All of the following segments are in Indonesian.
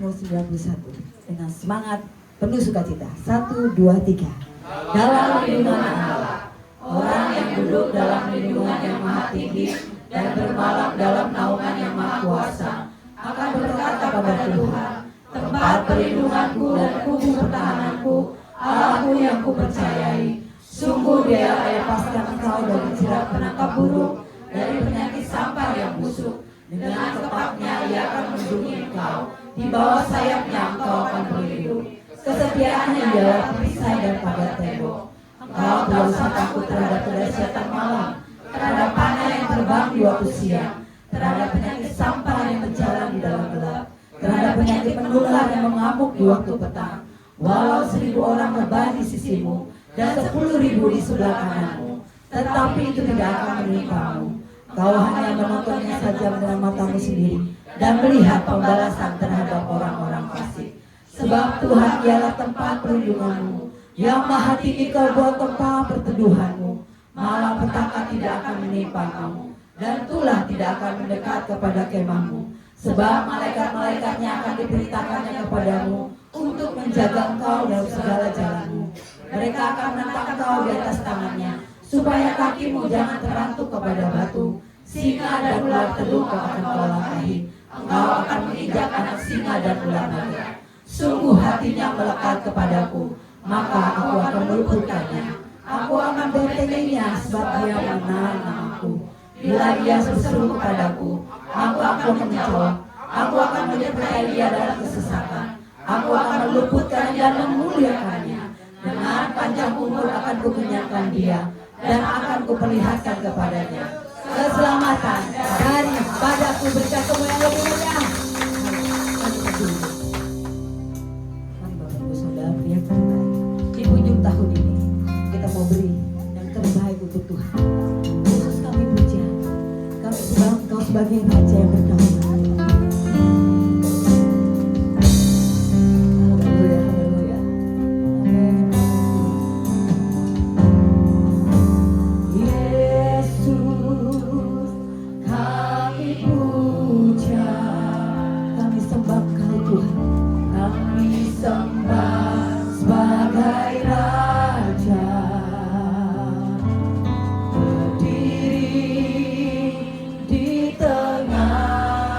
Mazmur 91 dengan semangat penuh sukacita. 1, 2, 3. Dalam lindungan Allah, orang yang duduk dalam lindungan yang maha tinggi dan bermalam dalam naungan yang maha kuasa akan berkata kepada Tuhan, tempat perlindunganku dan kubu pertahananku, Allahku yang kupercayai. Sungguh Dia lepaskan engkau dari jerat penangkap burung, dari penyakit sampar yang busuk. Dengan kepaknya Ia akan melindungi engkau, di bawah sayapnya engkau akan berlindung. Kesetiaannya ialah perisai dan pagar tembok. Engkau tidak usah takut terhadap kedahsyatan malam, terhadap panah yang terbang di waktu siang, terhadap penyakit sampar yang berjalan di dalam gelap, terhadap penyakit menular yang mengamuk di waktu petang. Walau 1000 orang rebah di sisimu dan 10.000 di sebelah kananmu, tetapi itu tidak akan menimpamu. Kau hanya menontonnya saja dengan matamu sendiri dan melihat pembalasan terhadap orang-orang fasik. Sebab Tuhan ialah tempat perlindunganmu, yang maha tinggi kau buat tempat perteduhanmu. Malapetaka tidak akan menimpamu, dan tulah tidak akan mendekat kepada kemahmu. Sebab malaikat-malaikatnya akan diperintahkannya kepadamu untuk menjaga engkau dalam segala jalanmu. Mereka akan menentang engkau di atas tangannya, supaya kakimu jangan terantuk kepada batu. Singa dan ular teluk akan kau langkahi. Engkau akan menginjak anak singa dan ular naga. Sungguh hatinya melekat kepadaku, maka aku akan meluputkannya. Aku akan bentenginya sebab dia mengenal namaku. Bila dia berseru kepadaku, aku akan menjawab. Aku akan menyertai dia dalam kesesakan. Aku akan meluputkannya dan memuliakannya. Dengan panjang umur akan kukenyangkan dia, dan akan kuperlihatkan kepadanya keselamatan daripadaku berkatmu yang lebih mulia. Mari Bapak Ibu Saudara, pria terbaik di ujung tahun ini kita mau beri yang terbaik untuk Tuhan. Yesus kami puja, kami sembah Engkau sebagai Raja yang berdaulat. Haleluya, haleluya. Amin. Di tengah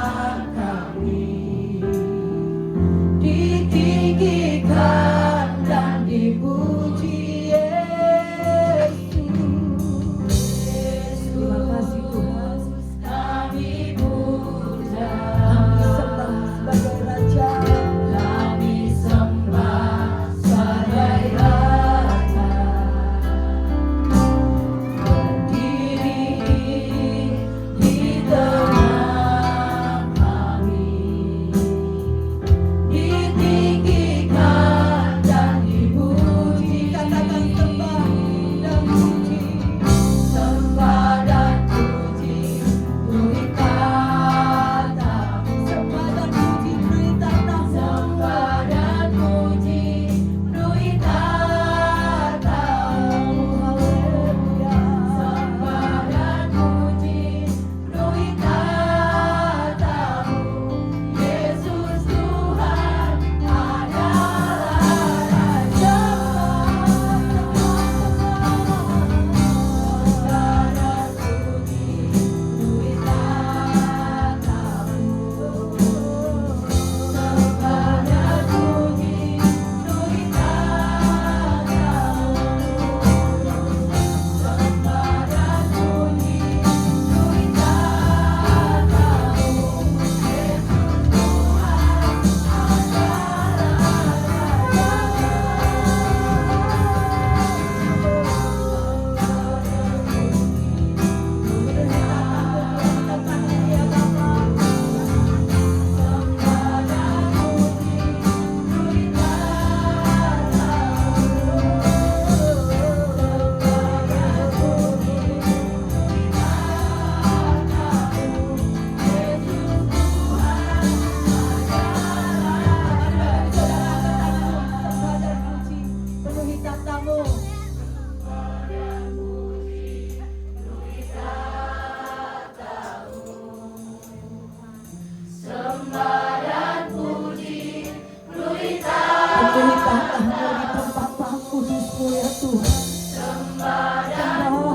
menyembah-Mu ya Tuhan. Sembah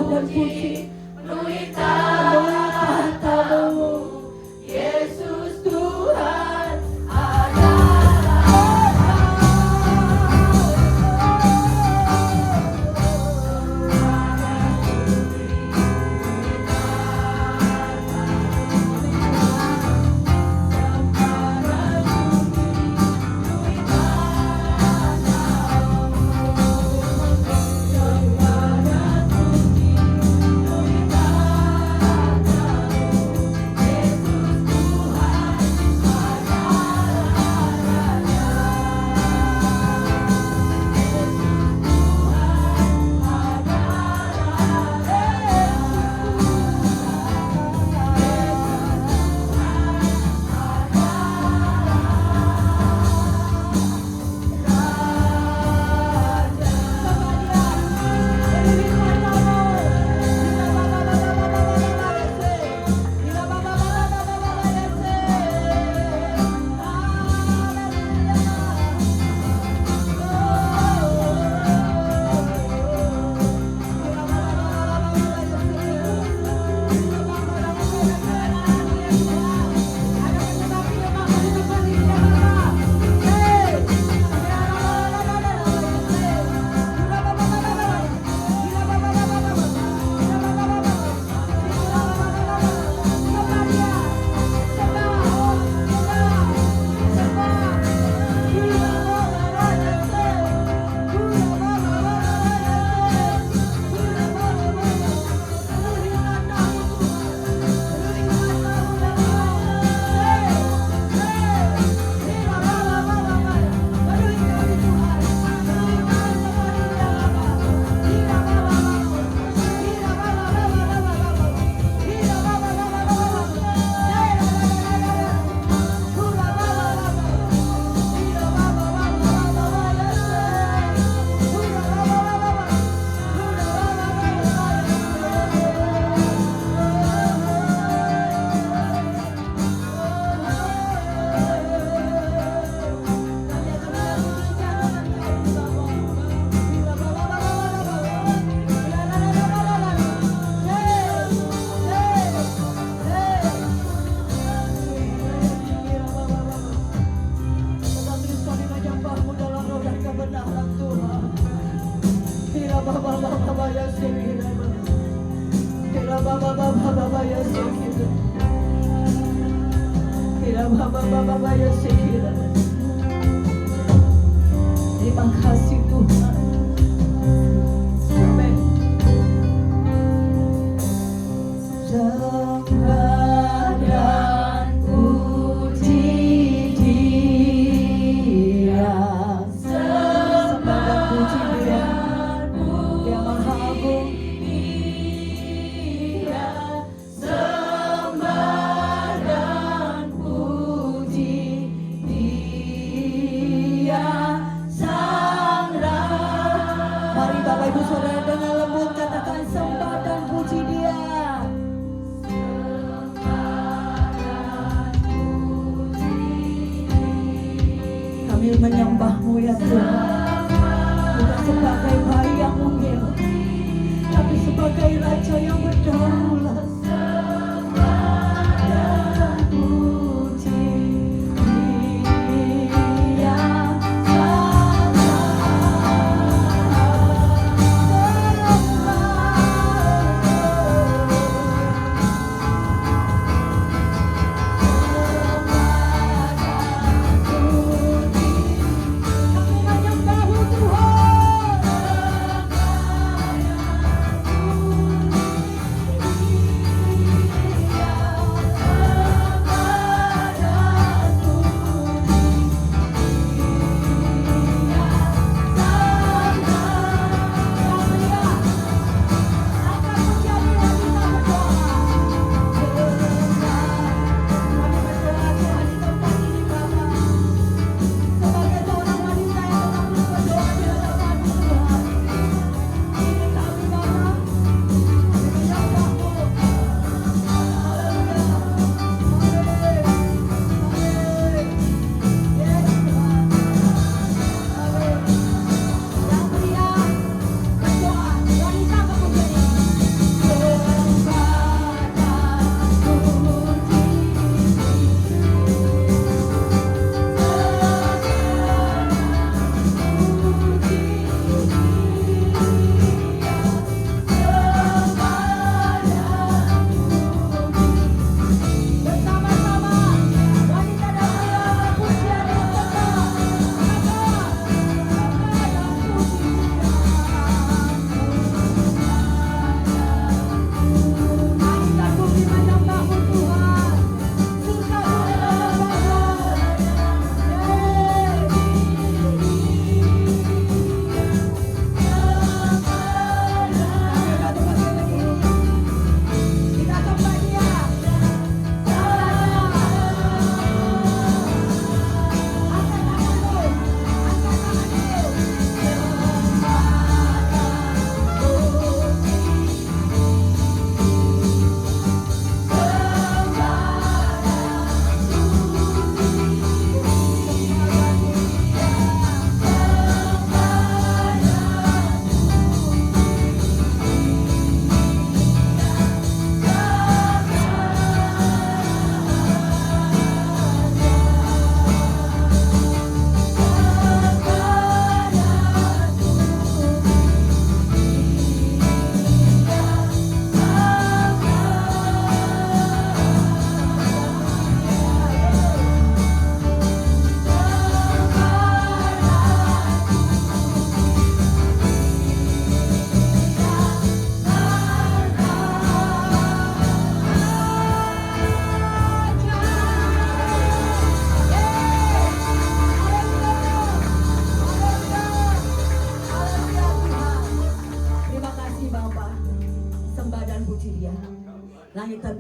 dan puji penuhi tahta-Mu. Yesus Tuhan terima kasih Tuhan. Amin. Sembah dan puji Dia, sembah dan puji Dia, Dia Maha Agung. Ibu saudara dengan lembut katakan sembah dan puji Dia. Kami menyembah-Mu ya Tuhan, bukan sebagai bayi yang mungil, tapi sebagai Raja yang berdaulat.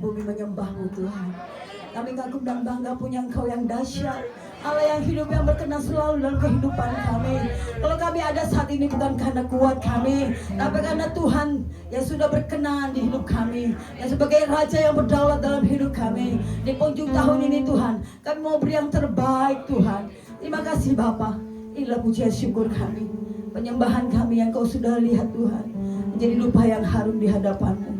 bumi menyembah-Mu Tuhan. Kami kagum dan bangga punya Engkau yang dahsyat, Allah yang hidup, yang berkenan selalu dalam kehidupan kami. Kalau kami ada saat ini bukan karena kuat kami, tapi karena Tuhan yang sudah berkenan di hidup kami, yang sebagai Raja yang berdaulat dalam hidup kami. Di penghujung tahun ini Tuhan, kami mau beri yang terbaik Tuhan. Terima kasih Bapa. Inilah pujian syukur kami, penyembahan kami yang Kau sudah lihat Tuhan, menjadi dupa yang harum di hadapan-Mu.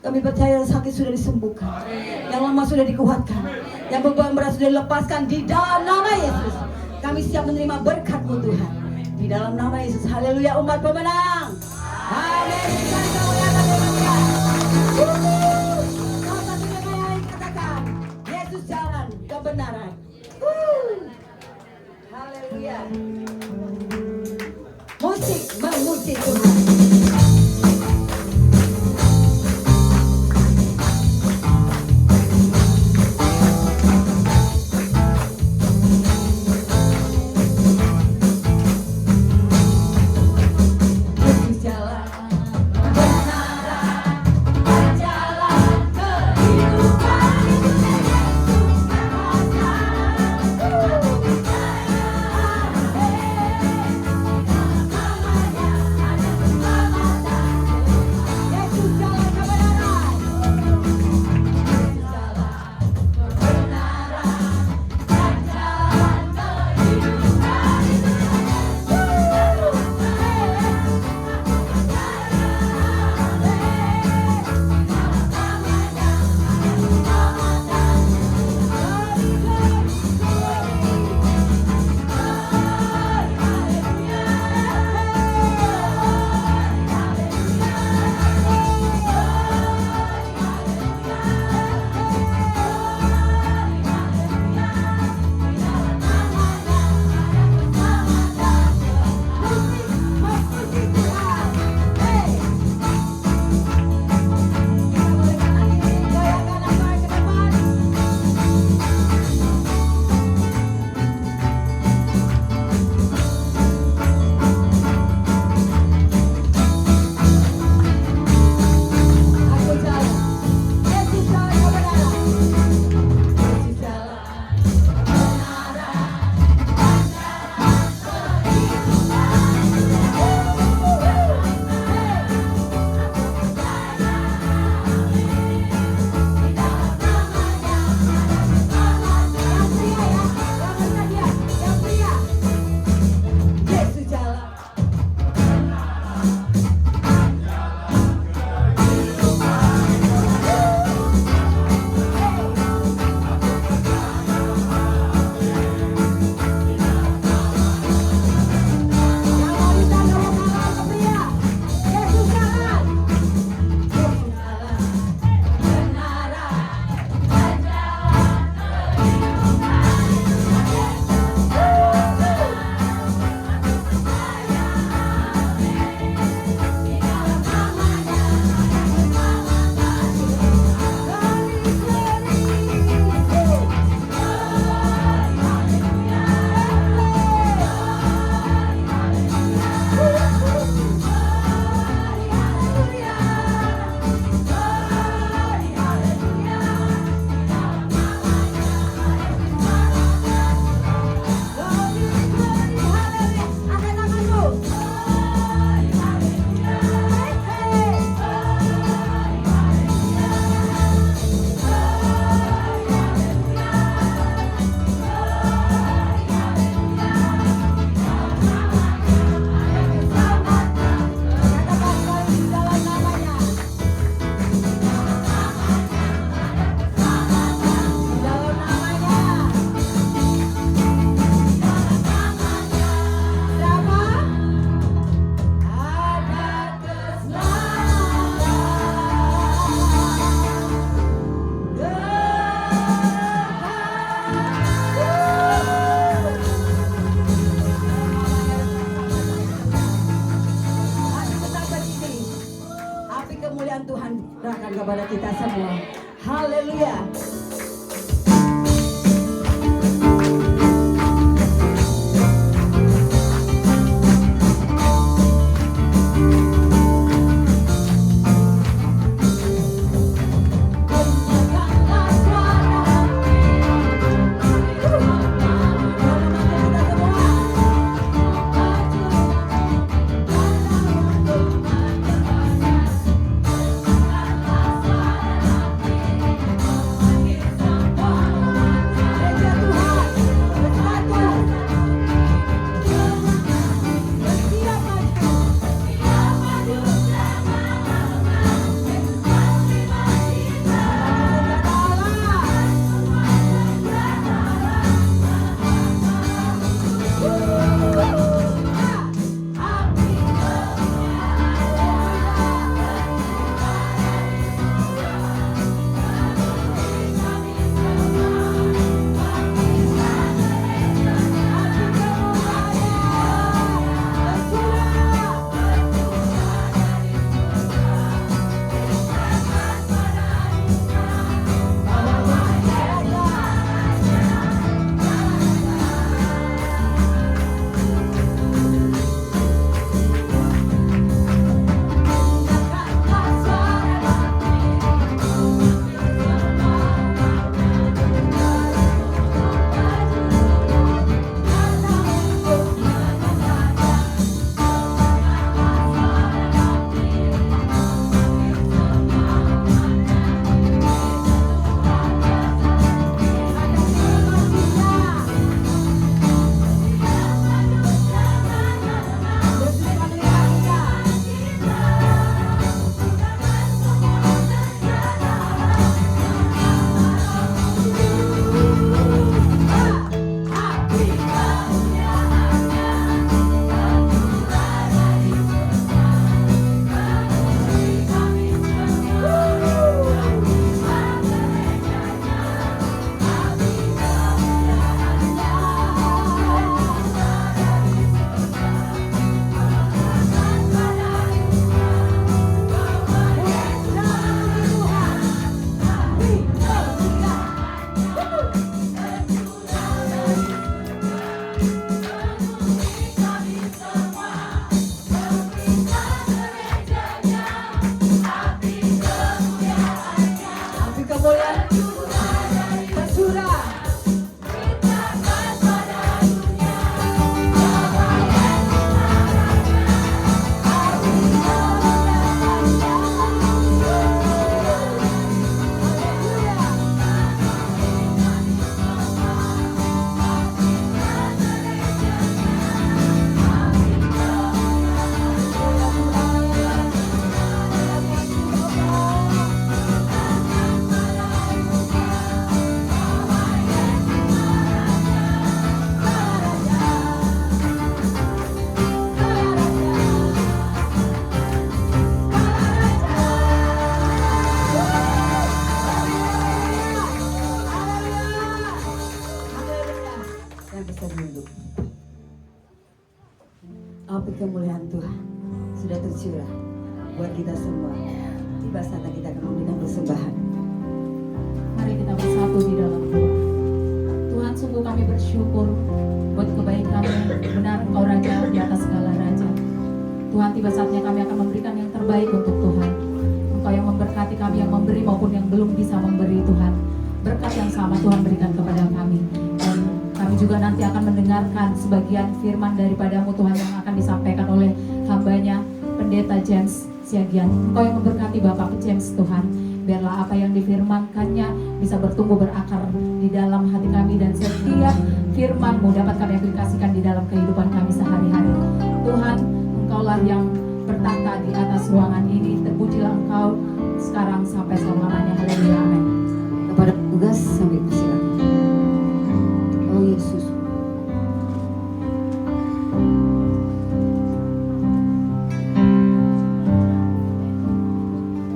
Kami percaya sakit sudah disembuhkan, yang lemah sudah dikuatkan, yang beban berat sudah dilepaskan di dalam nama Yesus. Kami siap menerima berkat-Mu Tuhan, di dalam nama Yesus. Haleluya, umat pemenang. Amin. Salah satu yang lain katakan, Yesus jalan kebenaran. Haleluya. Musik memuji Tuhan. kepada kita semua. Haleluya. api kemuliaan Tuhan sudah tercurah buat kita semua. Tiba saatnya kita akan memberikan persembahan. Mari kita bersatu di dalam doa. Tuhan, sungguh kami bersyukur buat kebaikan-Mu. Benar Engkau Raja di atas segala raja. Tuhan, tiba saatnya kami akan memberikan yang terbaik untuk Tuhan. Engkau yang memberkati kami, yang memberi maupun yang belum bisa memberi Tuhan. Berkat yang sama Tuhan berikan kepada kami. Dan kami juga nanti akan mendengarkan sebagian firman daripada-Mu Tuhan yang akan disampaikan oleh hamba-Nya Pendeta James Siagian. Engkau yang memberkati Bapak James Tuhan. Biarlah apa yang difirmankannya bisa bertumbuh berakar di dalam hati kami, dan setiap firman-Mu dapat kami aplikasikan di dalam kehidupan kami sehari-hari. Tuhan, Engkaulah yang bertahta di atas ruangan ini. Terpujilah Engkau sekarang sampai selama-lamanya. Haleluya, amin. Kepada petugas sambil persilakan. Oh Yesus.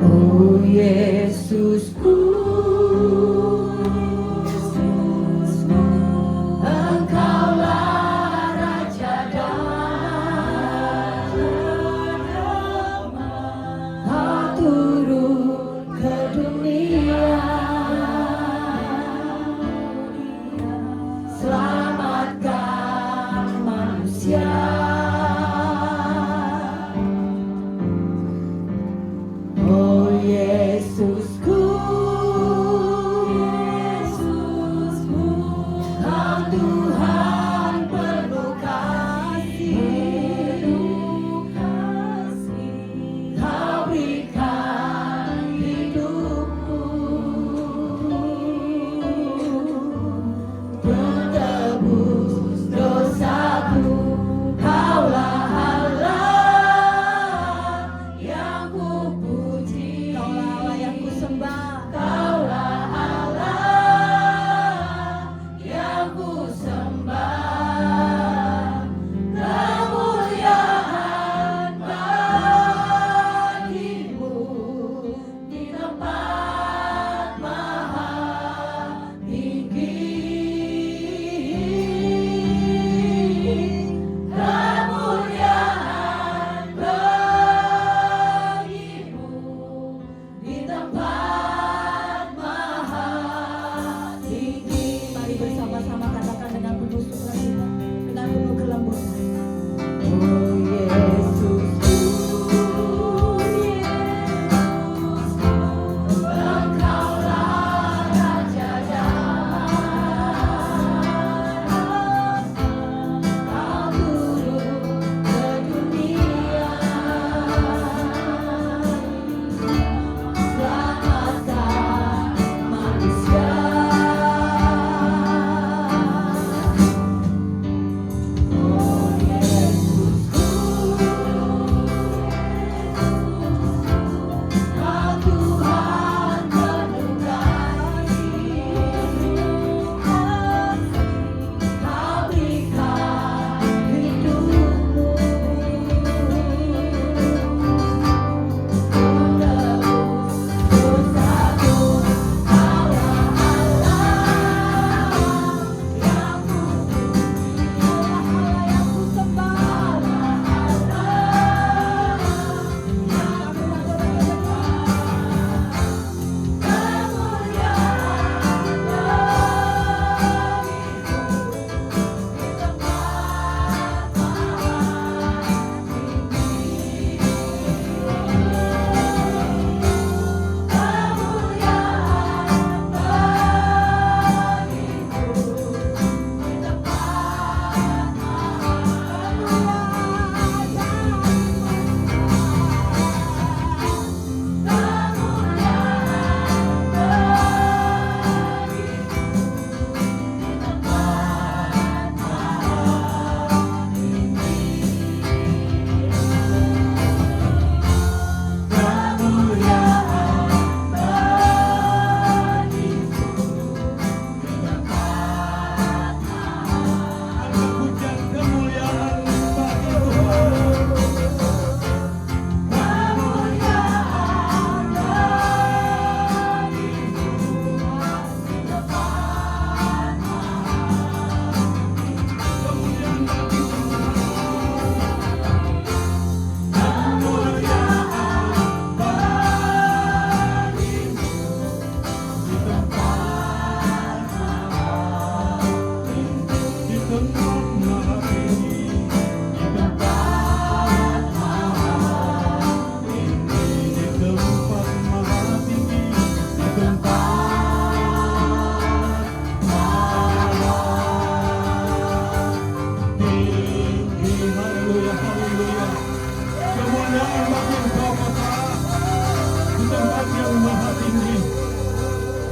Oh Yesusku, Engkaulah Raja damai, turun ke dunia. Selamat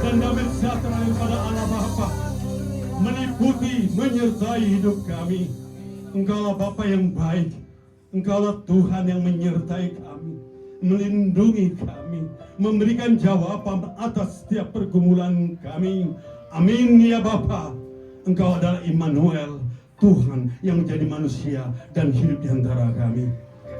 dan damai sejahtera daripada Allah Bapa meliputi, menyertai hidup kami. Engkaulah Bapa yang baik, Engkaulah Tuhan yang menyertai kami, melindungi kami, memberikan jawaban atas setiap pergumulan kami. Amin ya Bapa. Engkau adalah Immanuel, Tuhan yang menjadi manusia dan hidup di antara kami.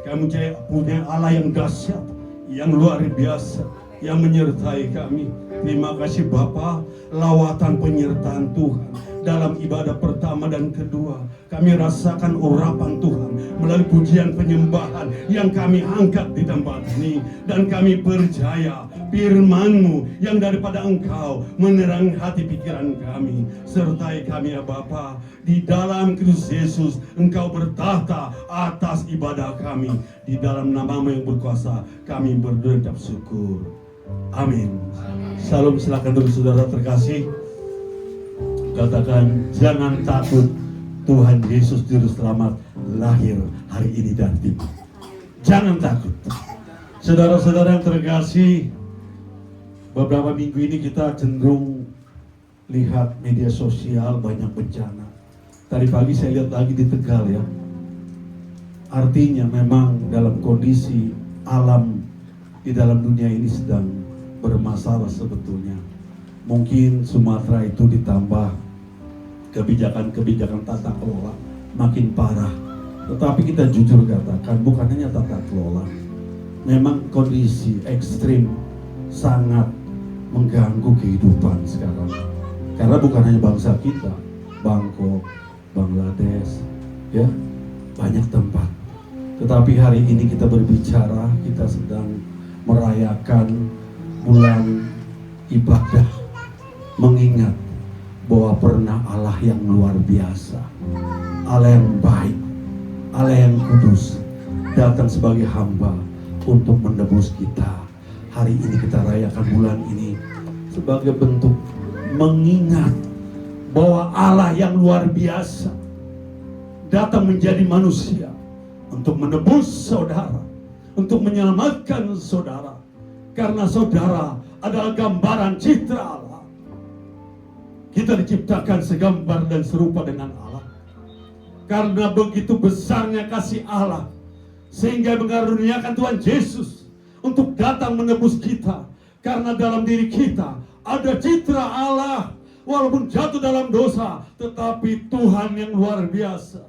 Kami punya Allah yang dahsyat, yang luar biasa, yang menyertai kami. Terima kasih Bapa, lawatan penyertaan Tuhan dalam ibadah pertama dan kedua. Kami rasakan urapan Tuhan melalui pujian penyembahan yang kami angkat di tempat ini. Dan kami percaya firman-Mu yang daripada Engkau menerangi hati pikiran kami. Sertai kami ya Bapa, di dalam Kristus Yesus Engkau bertahta atas ibadah kami. Di dalam nama-Mu yang berkuasa kami berdoa syukur. Amin. Salam, silakan dulu saudara terkasih. Katakan, jangan takut, Tuhan Yesus Juru Selamat lahir hari ini dan tiba. Jangan takut. Saudara-saudara yang terkasih, beberapa minggu ini kita cenderung lihat media sosial banyak bencana. Tadi pagi saya lihat lagi di Tegal ya. Artinya memang dalam kondisi alam di dalam dunia ini sedang bermasalah sebetulnya. Mungkin Sumatera itu ditambah kebijakan-kebijakan tata kelola makin parah. Tetapi kita jujur katakan, bukan hanya tata kelola, memang kondisi ekstrim sangat mengganggu kehidupan sekarang. Karena bukan hanya bangsa kita, Bangkok, Bangladesh, ya banyak tempat. Tetapi hari ini kita berbicara, kita sedang merayakan bulan ibadah, mengingat bahwa pernah Allah yang luar biasa, Allah yang baik, Allah yang kudus datang sebagai hamba untuk menebus kita. Hari ini kita rayakan bulan ini sebagai bentuk mengingat bahwa Allah yang luar biasa datang menjadi manusia untuk menebus saudara, untuk menyelamatkan saudara. Karena saudara adalah gambaran citra Allah. Kita diciptakan segambar dan serupa dengan Allah. Karena begitu besarnya kasih Allah, sehingga mengaruniakan Tuhan Yesus untuk datang menebus kita. Karena dalam diri kita ada citra Allah. Walaupun jatuh dalam dosa, tetapi Tuhan yang luar biasa,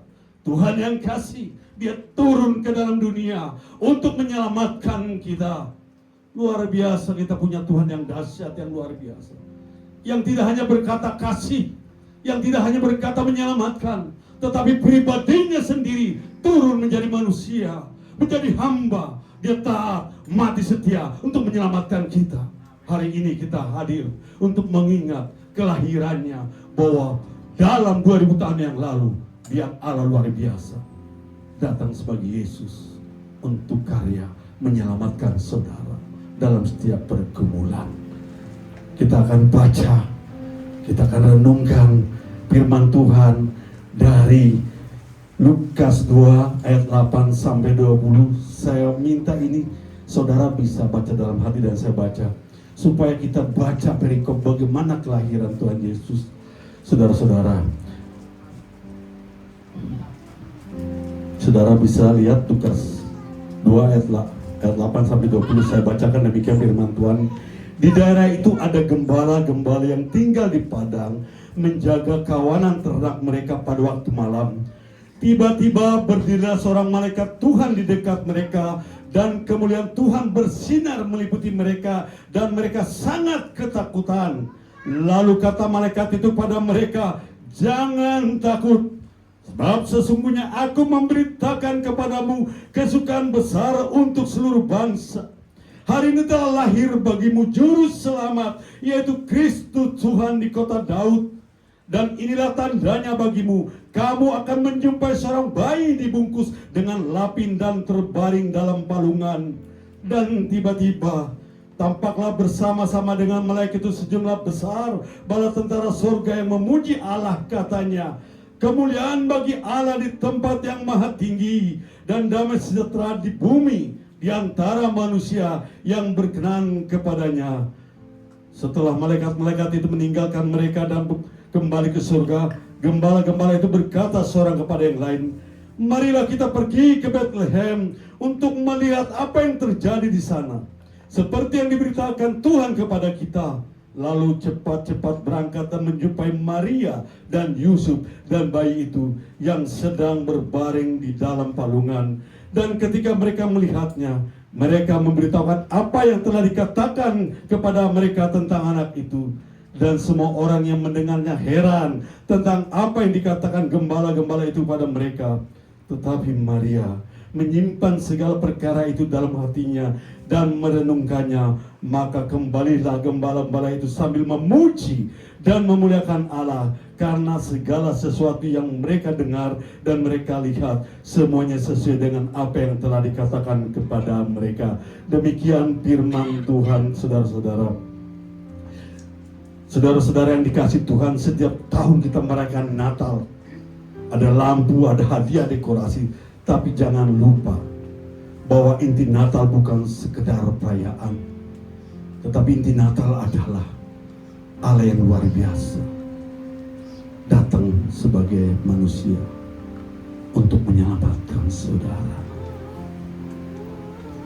Tuhan yang kasih, Dia turun ke dalam dunia untuk menyelamatkan kita. Luar biasa, kita punya Tuhan yang dahsyat, yang luar biasa, yang tidak hanya berkata kasih, yang tidak hanya berkata menyelamatkan, tetapi pribadinya sendiri turun menjadi manusia, menjadi hamba. Dia taat, mati setia untuk menyelamatkan kita. Hari ini kita hadir untuk mengingat kelahirannya, bahwa dalam 2000 tahun yang lalu Dia Allah luar biasa datang sebagai Yesus untuk karya menyelamatkan saudara dalam setiap pergumulan. Kita akan baca, kita akan renungkan firman Tuhan dari Lukas 2 ayat 8 sampai 20. Saya minta ini saudara bisa baca dalam hati dan saya baca, supaya kita baca perikop bagaimana kelahiran Tuhan Yesus. Saudara-saudara, saudara bisa lihat Lukas 2 ayat 8 sampai 20. Saya bacakan demikian firman Tuhan. Di daerah itu ada gembala-gembala yang tinggal di padang, menjaga kawanan ternak mereka pada waktu malam. Tiba-tiba berdirilah seorang malaikat Tuhan di dekat mereka, dan kemuliaan Tuhan bersinar meliputi mereka, dan mereka sangat ketakutan. Lalu kata malaikat itu pada mereka, "Jangan takut, sebab sesungguhnya aku memberitakan kepadamu kesukaan besar untuk seluruh bangsa. Hari ini telah lahir bagimu juru selamat, yaitu Kristus Tuhan di kota Daud. Dan inilah tandanya bagimu, kamu akan menjumpai seorang bayi dibungkus dengan lapin dan terbaring dalam palungan." Dan tiba-tiba tampaklah bersama-sama dengan malaikat itu sejumlah besar bala tentara surga yang memuji Allah, katanya, "Kemuliaan bagi Allah di tempat yang maha tinggi, dan damai sejahtera di bumi di antara manusia yang berkenan kepadanya." Setelah malaikat-malaikat itu meninggalkan mereka dan kembali ke surga, gembala-gembala itu berkata seorang kepada yang lain, marilah kita pergi ke Bethlehem untuk melihat apa yang terjadi di sana. Seperti yang diberitakan Tuhan kepada kita. Lalu cepat-cepat berangkat dan menjumpai Maria dan Yusuf dan bayi itu yang sedang berbaring di dalam palungan. Dan ketika mereka melihatnya, mereka memberitahukan apa yang telah dikatakan kepada mereka tentang anak itu. Dan semua orang yang mendengarnya heran tentang apa yang dikatakan gembala-gembala itu pada mereka. Tetapi Maria menyimpan segala perkara itu dalam hatinya dan merenungkannya. Maka kembalilah gembala-gembala itu sambil memuji dan memuliakan Allah, karena segala sesuatu yang mereka dengar dan mereka lihat semuanya sesuai dengan apa yang telah dikatakan kepada mereka. Demikian firman Tuhan, saudara-saudara. Saudara-saudara yang dikasih Tuhan, setiap tahun kita merayakan Natal. Ada lampu, ada hadiah, dekorasi. Tapi jangan lupa bahwa inti Natal bukan sekedar perayaan. Tetapi inti Natal adalah Allah yang luar biasa datang sebagai manusia untuk menyelamatkan saudara.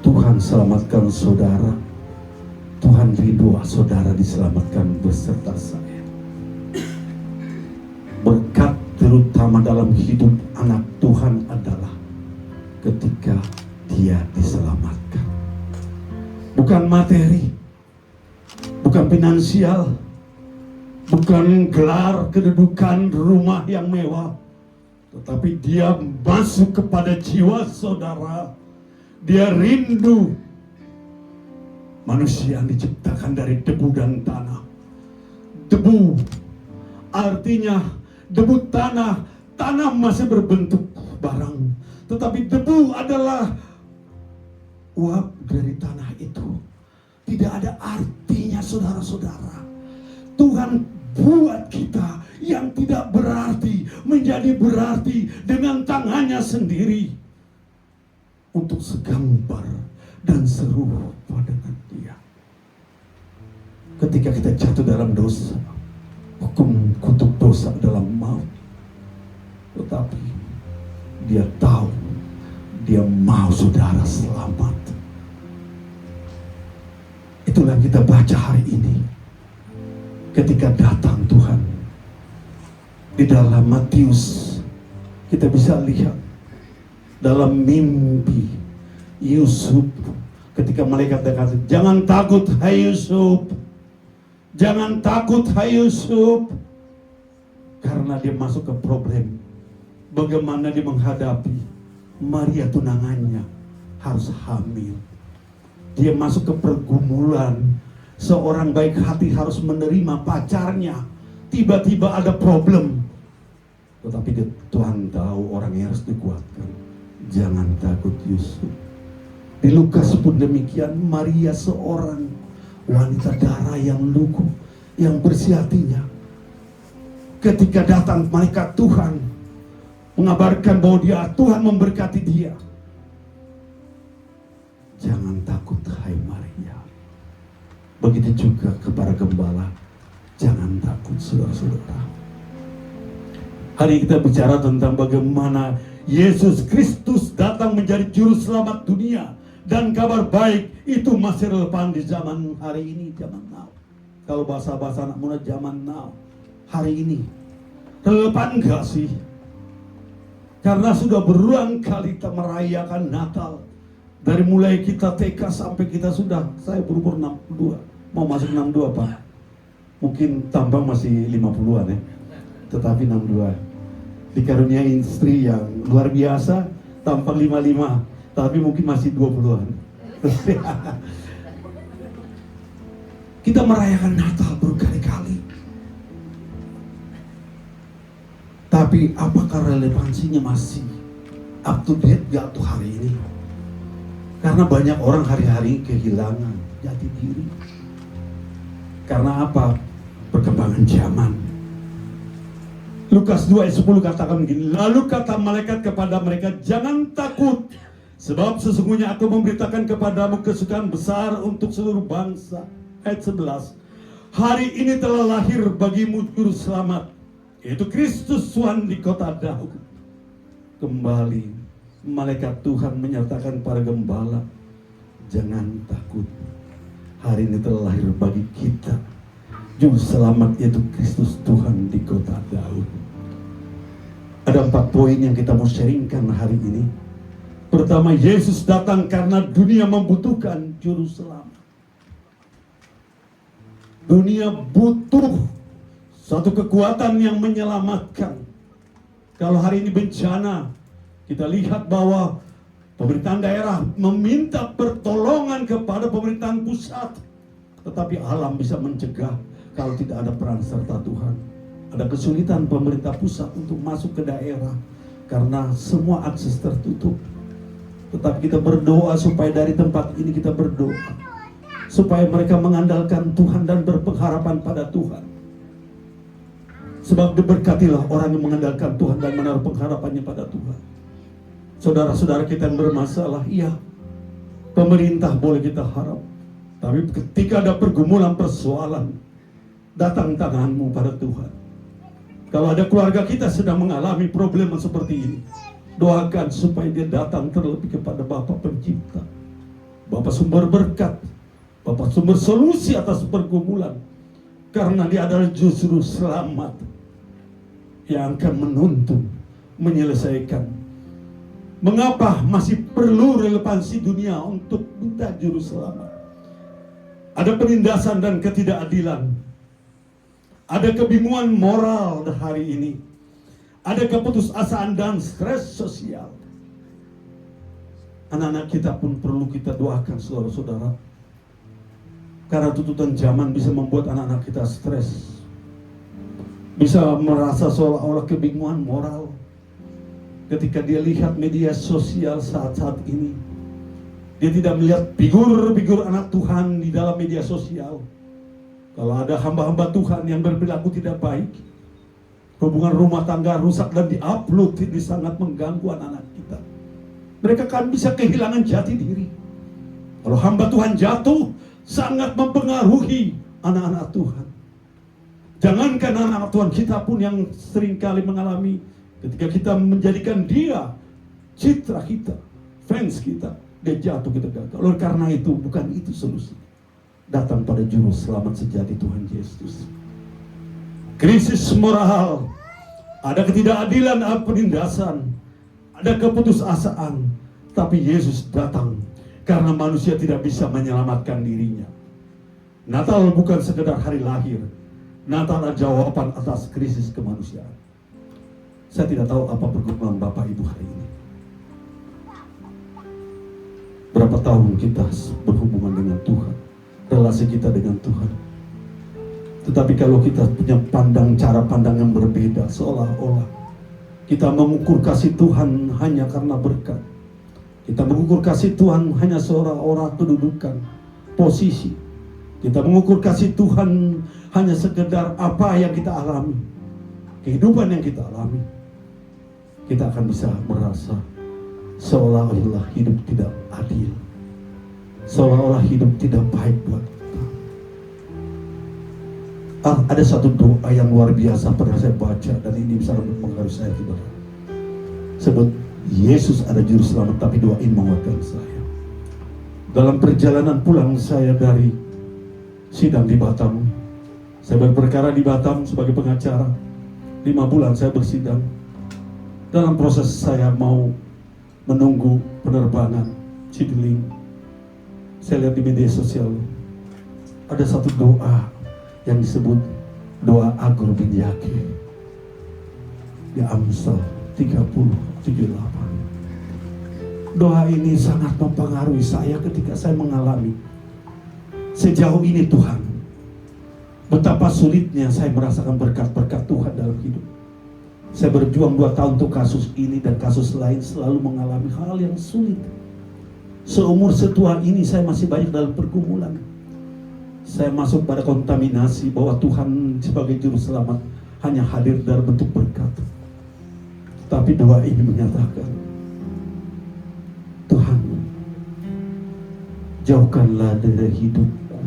Tuhan selamatkan saudara. Tuhan ridho saudara diselamatkan beserta saya. Berkat terutama dalam hidup anak Tuhan adalah ketika dia diselamatkan. Bukan materi, bukan finansial, bukan gelar, kedudukan, rumah yang mewah, tetapi dia masuk kepada jiwa saudara. Dia rindu manusia yang diciptakan dari debu dan tanah. Debu artinya debu tanah. Tanah masih berbentuk barang, tetapi debu adalah uap dari tanah itu. Tidak ada artinya, saudara-saudara. Tuhan buat kita yang tidak berarti menjadi berarti dengan tangannya sendiri, untuk segambar dan serupa dengan Dia. Ketika kita jatuh dalam dosa, hukum kutuk dosa dalam maut, tetapi Dia tahu, Dia mau saudara selamat. Itulah yang kita baca hari ini. Ketika datang Tuhan di dalam Matius, kita bisa lihat dalam mimpi Yusuf, ketika malaikat berkata, jangan takut hai Yusuf, jangan takut hai Yusuf, karena dia masuk ke problem. Bagaimana dia menghadapi Maria tunangannya harus hamil. Dia masuk ke pergumulan. Seorang baik hati harus menerima pacarnya, tiba-tiba ada problem. Tetapi Tuhan tahu orang yang harus dikuatkan. Jangan takut Yusuf. Di Lukas pun demikian. Maria seorang wanita darah yang lugu, yang bersih hatinya. Ketika datang malaikat Tuhan mengabarkan bahwa Tuhan memberkati dia. Jangan takut hai Maria. Begitu juga kepada gembala. Jangan takut saudara-saudara. Hari kita bicara tentang bagaimana Yesus Kristus datang menjadi juru selamat dunia. Dan kabar baik itu masih relevan di zaman hari ini, zaman now. Kalau bahasa-bahasa anak muda, zaman now. Hari ini. Relevan enggak sih? Karena sudah berulang kali kita merayakan Natal. Dari mulai kita TK sampai kita sudah, saya berumur 62, mau masuk 62 Pak. Mungkin tambang masih 50-an ya, tetapi 62. Dikaruniai istri yang luar biasa, tampang 55, tapi mungkin masih 20-an. Kita merayakan Natal berkali-kali. Tapi apakah relevansinya masih up to date gak tuh hari ini? Karena banyak orang hari-hari kehilangan jati diri. Karena apa? Perkembangan zaman. Lukas 2 ayat 10 katakan begini. Lalu kata malaikat kepada mereka, jangan takut. Sebab sesungguhnya aku memberitakan kepadamu kesukaan besar untuk seluruh bangsa. Ayat 11. Hari ini telah lahir bagimu juru selamat, yaitu Kristus Tuhan di kota Daud. Kembali malaikat Tuhan menyatakan para gembala, jangan takut. Hari ini telah lahir bagi kita juru selamat, yaitu Kristus Tuhan di kota Daud. Ada 4 poin yang kita mau sharingkan hari ini. Pertama, Yesus datang karena dunia membutuhkan juru selamat. Dunia butuh satu kekuatan yang menyelamatkan. Kalau hari ini bencana, kita lihat bahwa pemerintahan daerah meminta pertolongan kepada pemerintahan pusat. Tetapi alam bisa mencegah kalau tidak ada peran serta Tuhan. Ada kesulitan pemerintah pusat untuk masuk ke daerah karena semua akses tertutup. Tetapi kita berdoa supaya dari tempat ini kita berdoa supaya mereka mengandalkan Tuhan dan berpengharapan pada Tuhan. Sebab diberkatilah orang yang mengandalkan Tuhan dan menaruh pengharapannya pada Tuhan. Saudara-saudara kita yang bermasalah, iya, pemerintah boleh kita harap. Tapi ketika ada pergumulan persoalan, datang tanganmu pada Tuhan. Kalau ada keluarga kita sedang mengalami problem seperti ini, doakan supaya dia datang terlebih kepada Bapa Pencipta, Bapa sumber berkat, Bapa sumber solusi atas pergumulan. Karena dia adalah juru selamat yang akan menuntun, menyelesaikan. Mengapa masih perlu relevansi dunia untuk minta juru selamat? Ada penindasan dan ketidakadilan. Ada kebingungan moral hari ini. Ada keputusasaan dan stres sosial. Anak-anak kita pun perlu kita doakan, saudara-saudara. Karena tuntutan zaman bisa membuat anak-anak kita stres. Bisa merasa seolah-olah kebingungan moral. Ketika dia lihat media sosial saat-saat ini. Dia tidak melihat figur-figur anak Tuhan di dalam media sosial. Kalau ada hamba-hamba Tuhan yang berperilaku tidak baik, hubungan rumah tangga rusak dan diupload, ini sangat mengganggu anak-anak kita. Mereka kan bisa kehilangan jati diri. Kalau hamba Tuhan jatuh, sangat mempengaruhi anak-anak Tuhan. Jangankan anak-anak Tuhan, kita pun yang seringkali mengalami ketika kita menjadikan dia citra kita, fans kita, dia jatuh, kita gagal. Oleh karena itu, bukan itu solusi. Datang pada juru selamat sejati Tuhan Yesus. Krisis moral, ada ketidakadilan, ada penindasan, ada keputusasaan. Tapi Yesus datang karena manusia tidak bisa menyelamatkan dirinya. Natal bukan sekedar hari lahir. Natal adalah jawaban atas krisis kemanusiaan. Saya tidak tahu apa pergumulan Bapak Ibu hari ini. Berapa tahun kita berhubungan dengan Tuhan, relasi kita dengan Tuhan. Tetapi kalau kita punya cara pandang yang berbeda, seolah-olah kita mengukur kasih Tuhan hanya karena berkat. Kita mengukur kasih Tuhan hanya seolah-olah kedudukan, posisi. Kita mengukur kasih Tuhan hanya sekedar apa yang kita alami, kehidupan yang kita alami. Kita akan bisa merasa seolah-olah hidup tidak adil, seolah-olah hidup tidak baik buat kita. Ada satu doa yang luar biasa pernah saya baca, dan ini sangat mempengaruhi saya, saudara. Sebut Yesus ada juru selamat, tapi doain menguatkan saya. Dalam perjalanan pulang saya dari sidang di Batam, saya berperkara di Batam sebagai pengacara. 5 bulan saya bersidang. Dalam proses saya mau menunggu penerbangan Citilink, saya lihat di media sosial ada satu doa yang disebut doa Agur bin Yake di Amsal 30:78. Doa ini sangat mempengaruhi saya ketika saya mengalami sejauh ini Tuhan, betapa sulitnya saya merasakan berkat-berkat Tuhan dalam hidup. Saya berjuang 2 tahun untuk kasus ini dan kasus lain, selalu mengalami hal yang sulit. Seumur setua ini saya masih banyak dalam pergumulan. Saya masuk pada kontaminasi bahwa Tuhan sebagai juru selamat hanya hadir dalam bentuk berkat. Tapi doa ini menyatakan, Tuhan, jauhkanlah dari hidupku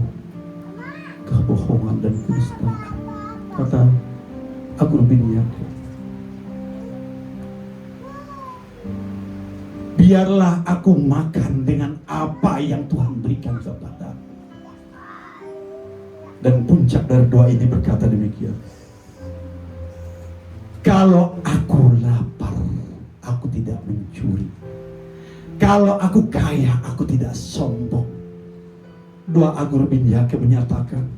kebohongan dan kedustaan. Kata Agur bin Yakub, biarlah aku makan dengan apa yang Tuhan berikan kepadaku. Dan puncak dari doa ini berkata demikian, kalau aku lapar, aku tidak mencuri. Kalau aku kaya, aku tidak sombong. Doa Agur bin Yakub menyatakan,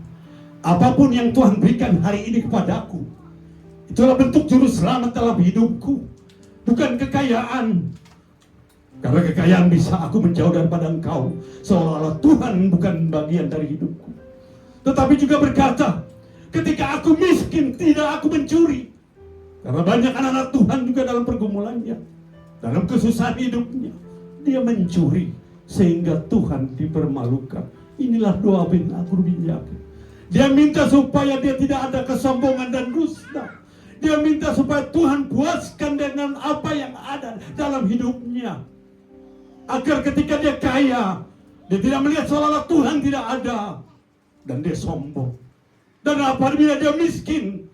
apapun yang Tuhan berikan hari ini kepadaku, itulah bentuk juru selamat dalam hidupku. Bukan kekayaan. Karena kekayaan bisa aku menjauh daripada Engkau, seolah-olah Tuhan bukan bagian dari hidupku. Tetapi juga berkata, ketika aku miskin, tidak aku mencuri. Karena banyak anak-anak Tuhan juga dalam pergumulannya, dalam kesusahan hidupnya, dia mencuri sehingga Tuhan dipermalukan. Inilah doa Agur bin Yakub. Dia minta supaya dia tidak ada kesombongan dan dusta. Dia minta supaya Tuhan puaskan dengan apa yang ada dalam hidupnya. Agar ketika dia kaya, dia tidak melihat seolah-olah Tuhan tidak ada. Dan dia sombong. Dan apabila dia miskin,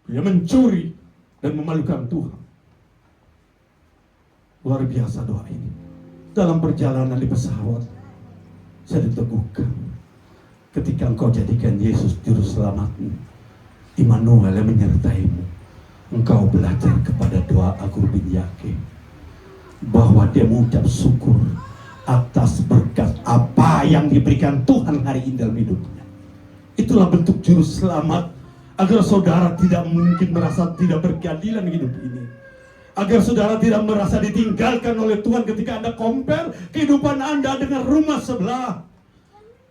dia mencuri dan memalukan Tuhan. Luar biasa doa ini. Dalam perjalanan di pesawat, saya diteguhkan. Ketika engkau jadikan Yesus juru selamatmu, Immanuel yang menyertaimu, engkau belajar kepada doa Agur bin Yakub, bahwa dia mengucap syukur atas berkat apa yang diberikan Tuhan hari ini dalam hidupnya. Itulah bentuk juru selamat, agar saudara tidak mungkin merasa tidak berkeadilan hidup ini. Agar saudara tidak merasa ditinggalkan oleh Tuhan ketika Anda compare kehidupan Anda dengan rumah sebelah.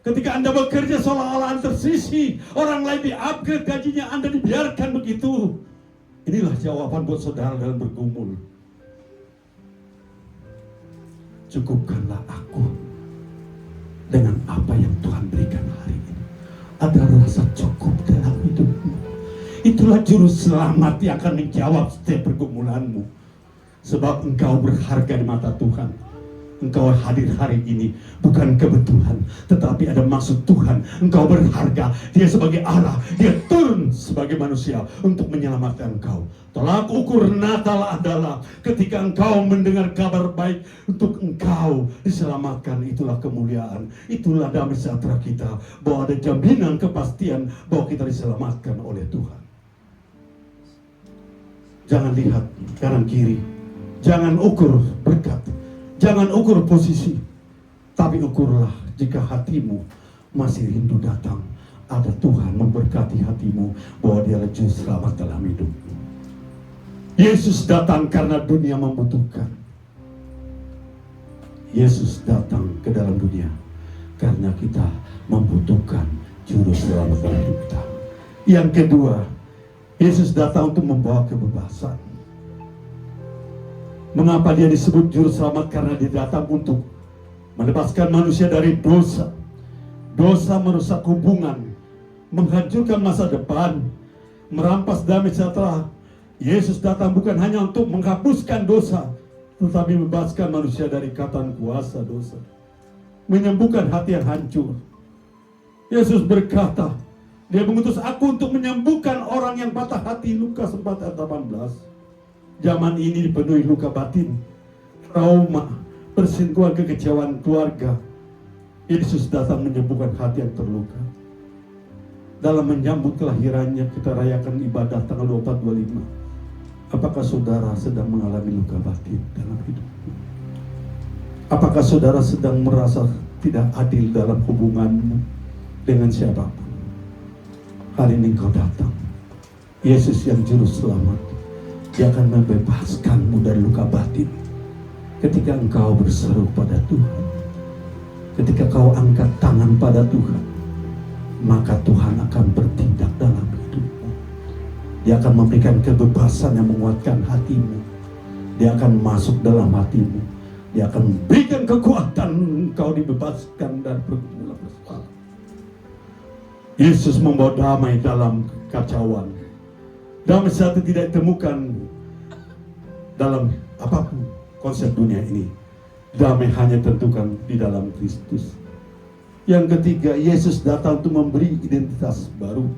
Ketika Anda bekerja seolah-olah Anda tersisih, orang lain di-upgrade gajinya, Anda dibiarkan begitu. Inilah jawaban buat saudara dalam bergumul. Cukupkanlah aku dengan apa yang Tuhan berikan hari ini. Ada rasa cukup dalam hidupmu. Itulah juru selamat yang akan menjawab setiap pergumulanmu. Sebab engkau berharga di mata Tuhan. Engkau hadir hari ini bukan kebetulan, tetapi ada maksud Tuhan. Engkau berharga. Dia sebagai Allah, dia turun sebagai manusia untuk menyelamatkan engkau. Tolak ukur Natal adalah ketika engkau mendengar kabar baik untuk engkau diselamatkan. Itulah kemuliaan, itulah damai sejahtera kita, bahwa ada jaminan kepastian bahwa kita diselamatkan oleh Tuhan. Jangan lihat kanan kiri, jangan ukur berkat, jangan ukur posisi, tapi ukurlah jika hatimu masih rindu datang. Ada Tuhan memberkati hatimu bahwa dia juru selamat dalam hidupmu. Yesus datang karena dunia membutuhkan. Yesus datang ke dalam dunia karena kita membutuhkan juru selamat dalam hidup kita. Yang kedua, Yesus datang untuk membawa kebebasan. Mengapa dia disebut juru selamat? Karena dia datang untuk melepaskan manusia dari dosa. Dosa merusak hubungan, menghancurkan masa depan, merampas damai sejahtera. Yesus datang bukan hanya untuk menghapuskan dosa, tetapi membebaskan manusia dari ikatan kuasa dosa, menyembuhkan hati yang hancur. Yesus berkata, dia mengutus aku untuk menyembuhkan orang yang patah hati. Lukas 4 ayat 18. Zaman ini dipenuhi luka batin, trauma, perselingkuhan, kekecewaan keluarga. Yesus datang menyembuhkan hati yang terluka. Dalam menyambut kelahirannya, kita rayakan ibadah tanggal 24-25. Apakah saudara sedang mengalami luka batin dalam hidupmu? Apakah saudara sedang merasa tidak adil dalam hubunganmu dengan siapapun? Hari ini engkau datang. Yesus yang juru selamat, dia akan membebaskanmu dari luka batin. Ketika engkau berseru pada Tuhan, ketika kau angkat tangan pada Tuhan, maka Tuhan akan bertindak dalam hidupmu. Dia akan memberikan kebebasan yang menguatkan hatimu. Dia akan masuk dalam hatimu. Dia akan berikan kekuatan engkau dibebaskan dari pergumulan bersalah. Yesus membawa damai dalam kekacauan. Damai sejahtera tidak ditemukan dalam apapun konsep dunia ini. Damai hanya tentukan di dalam Kristus. Yang ketiga, Yesus datang untuk memberi identitas baru.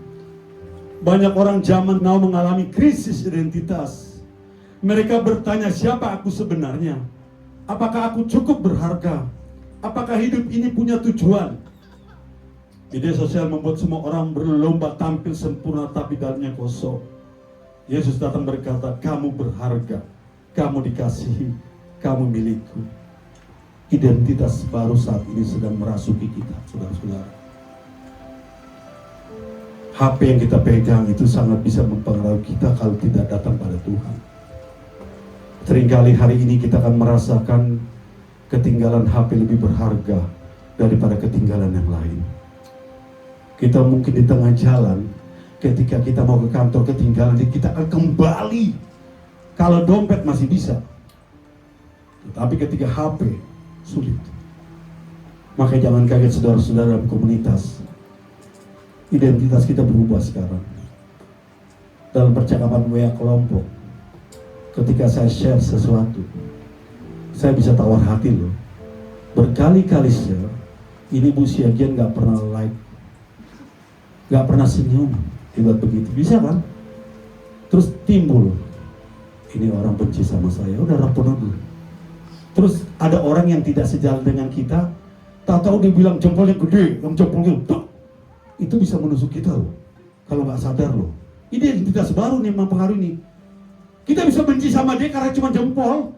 Banyak orang zaman now mengalami krisis identitas. Mereka bertanya, siapa aku sebenarnya? Apakah aku cukup berharga? Apakah hidup ini punya tujuan? Media sosial membuat semua orang berlomba tampil sempurna tapi dalamnya kosong. Yesus datang berkata, kamu berharga, kamu dikasihi, kamu milikku. Identitas baru saat ini sedang merasuki kita, saudara-saudara. HP yang kita pegang itu sangat bisa mempengaruhi kita kalau tidak datang pada Tuhan. Seringkali hari ini kita akan merasakan ketinggalan HP lebih berharga daripada ketinggalan yang lain. Kita mungkin di tengah jalan, ketika kita mau ke kantor ketinggalan, kita akan kembali. Kalau dompet masih bisa, tapi ketika HP sulit. Makanya jangan kaget saudara-saudara dalam komunitas. Identitas kita berubah sekarang. Dalam percakapan WA kelompok, ketika saya share sesuatu, saya bisa tawar hati loh. Berkali-kali share, ini Bu Siagian gak pernah like, gak pernah senyum, hebat begitu, bisa kan? Terus timbul, ini orang benci sama saya, udah rapor dulu. Terus ada orang yang tidak sejalan dengan kita, tahu-tahu dia bilang jempolnya gede, yang jempolnya tuk, itu bisa menusuk kita loh, kalau nggak sadar loh. Ini identitas baru nih mempengaruhi nih. Kita bisa benci sama dia karena cuma jempol,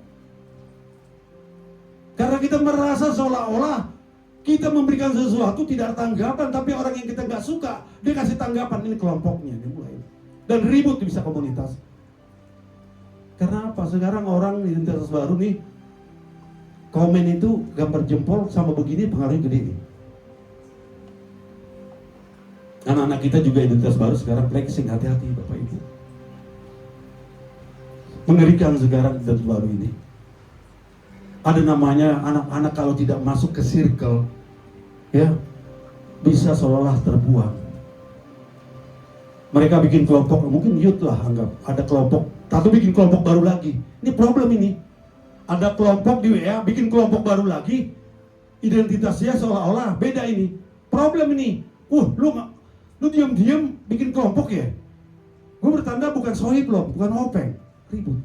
karena kita merasa seolah-olah kita memberikan sesuatu tidak tanggapan, tapi orang yang kita nggak suka dia kasih tanggapan. Ini kelompoknya, dia mulai dan ribut bisa komunitas. Karena apa? Sekarang orang identitas baru nih, komen itu gambar jempol sama begini pengaruhnya gede nih. Anak-anak kita juga identitas baru sekarang flexing, hati-hati Bapak Ibu. Mengerikan sekarang identitas baru ini. Ada namanya anak-anak kalau tidak masuk ke circle, ya bisa seolah terbuang. Mereka bikin kelompok, mungkin youth lah anggap, ada kelompok, tapi bikin kelompok baru lagi. Ini problem ini. Ada kelompok di WA, bikin kelompok baru lagi, identitasnya seolah-olah beda ini. Problem ini, lu diam-diam bikin kelompok ya? Gue bertanda bukan sohib loh, bukan openg, ribut.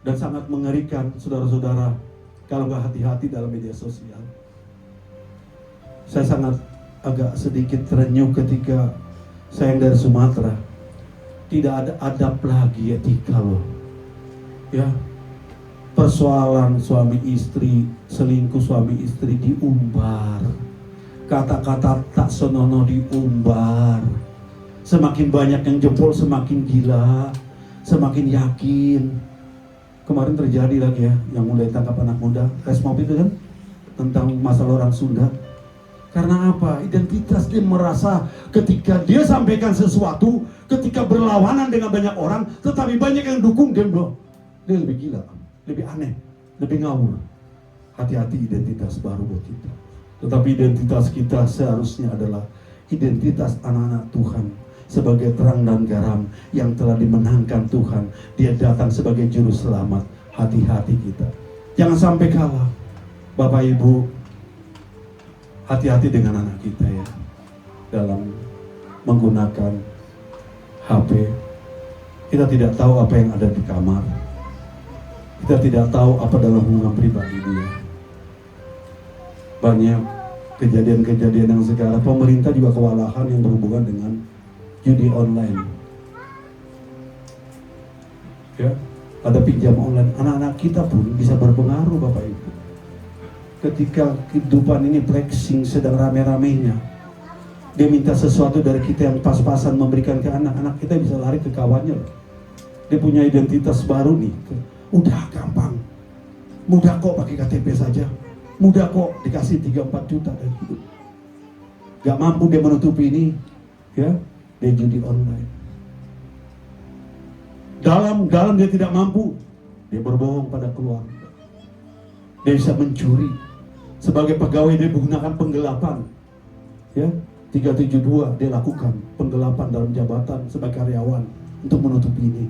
Dan sangat mengerikan saudara-saudara, kalau nggak hati-hati dalam media sosial. Saya sangat agak sedikit terenyuh ketika saya yang dari Sumatera, tidak ada adab lagi etika loh. Ya, persoalan suami istri, selingkuh suami istri diumbar, kata-kata tak senonoh diumbar. Semakin banyak yang jempol semakin gila, semakin yakin. Kemarin terjadi lagi ya, yang mulai tangkap anak muda, Resmob itu kan, tentang masalah orang Sunda. Karena apa? Identitas dia merasa ketika dia sampaikan sesuatu, ketika berlawanan dengan banyak orang, tetapi banyak yang dukung, dia lebih gila, lebih aneh, lebih ngawur. Hati-hati identitas baru buat kita. Tetapi identitas kita seharusnya adalah identitas anak-anak Tuhan, sebagai terang dan garam yang telah dimenangkan Tuhan. Dia datang sebagai juru selamat. Hati-hati kita, jangan sampai kalah. Bapak Ibu, hati-hati dengan anak kita ya, dalam menggunakan HP. Kita tidak tahu apa yang ada di kamar, kita tidak tahu apa dalam hubungan pribadi dia. Banyak kejadian-kejadian yang sekarang pemerintah juga kewalahan yang berhubungan dengan judi online. Ya, ada pinjam online. Anak-anak kita pun bisa berpengaruh Bapak Ibu. Ketika kehidupan ini flexing sedang rame-ramenya, dia minta sesuatu dari kita yang pas-pasan memberikan ke anak-anak kita, bisa lari ke kawannya loh. Dia punya identitas baru nih. Udah gampang, mudah kok pakai KTP saja, mudah kok dikasih 3-4 juta dari hidup. Gak mampu dia menutupi ini, ya, dia judi online. Dalam dia tidak mampu, dia berbohong pada keluarga. Dia bisa mencuri. Sebagai pegawai dia menggunakan penggelapan, ya, 372 dia lakukan penggelapan dalam jabatan sebagai karyawan untuk menutupi ini.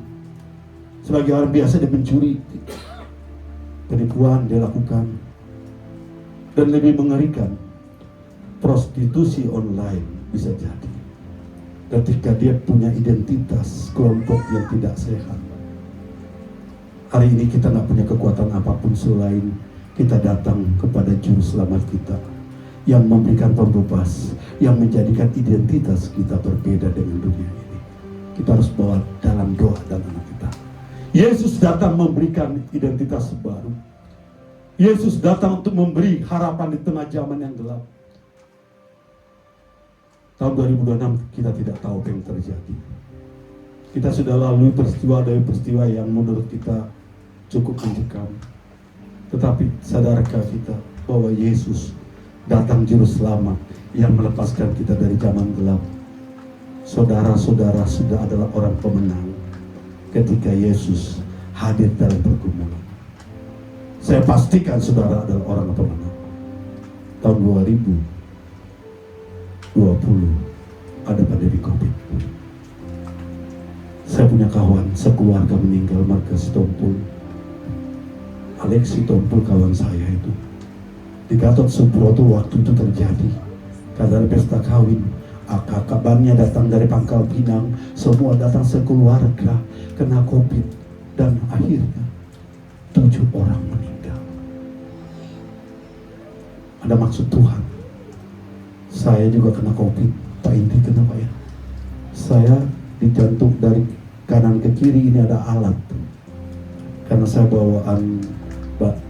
Sebagai orang biasa dia mencuri, penipuan dia lakukan. Dan lebih mengerikan, prostitusi online bisa jadi ketika dia punya identitas kelompok yang tidak sehat. Hari ini kita nggak punya kekuatan apapun selain kita datang kepada Juru Selamat kita yang memberikan pembebas, yang menjadikan identitas kita berbeda dengan dunia ini. Kita harus bawa dalam doa dan anak kita. Yesus datang memberikan identitas baru. Yesus datang untuk memberi harapan di tengah zaman yang gelap. Tahun 2026 kita tidak tahu apa yang terjadi. Kita sudah lalui peristiwa demi peristiwa yang menurut kita cukup mencekam. Tetapi sadarkah kita bahwa Yesus datang Juru Selamat yang melepaskan kita dari zaman gelap. Saudara-saudara sudah adalah orang pemenang ketika Yesus hadir dalam pergumulan. Saya pastikan saudara adalah orang pemenang. Tahun 2020 ada pandemi COVID. Saya punya kawan sekeluarga meninggal, Marcus Tompul, Alexi Tompul, kawan saya itu di Gatot Subroto waktu itu terjadi karena pesta kawin. Kabarnya datang dari Pangkal Pinang, semua datang sekeluarga kena COVID dan akhirnya 7 orang meninggal. Ada maksud Tuhan. Saya juga kena COVID. Pak Indi kenapa ya? Saya di jantung dari kanan ke kiri ini ada alat. Karena saya bawaan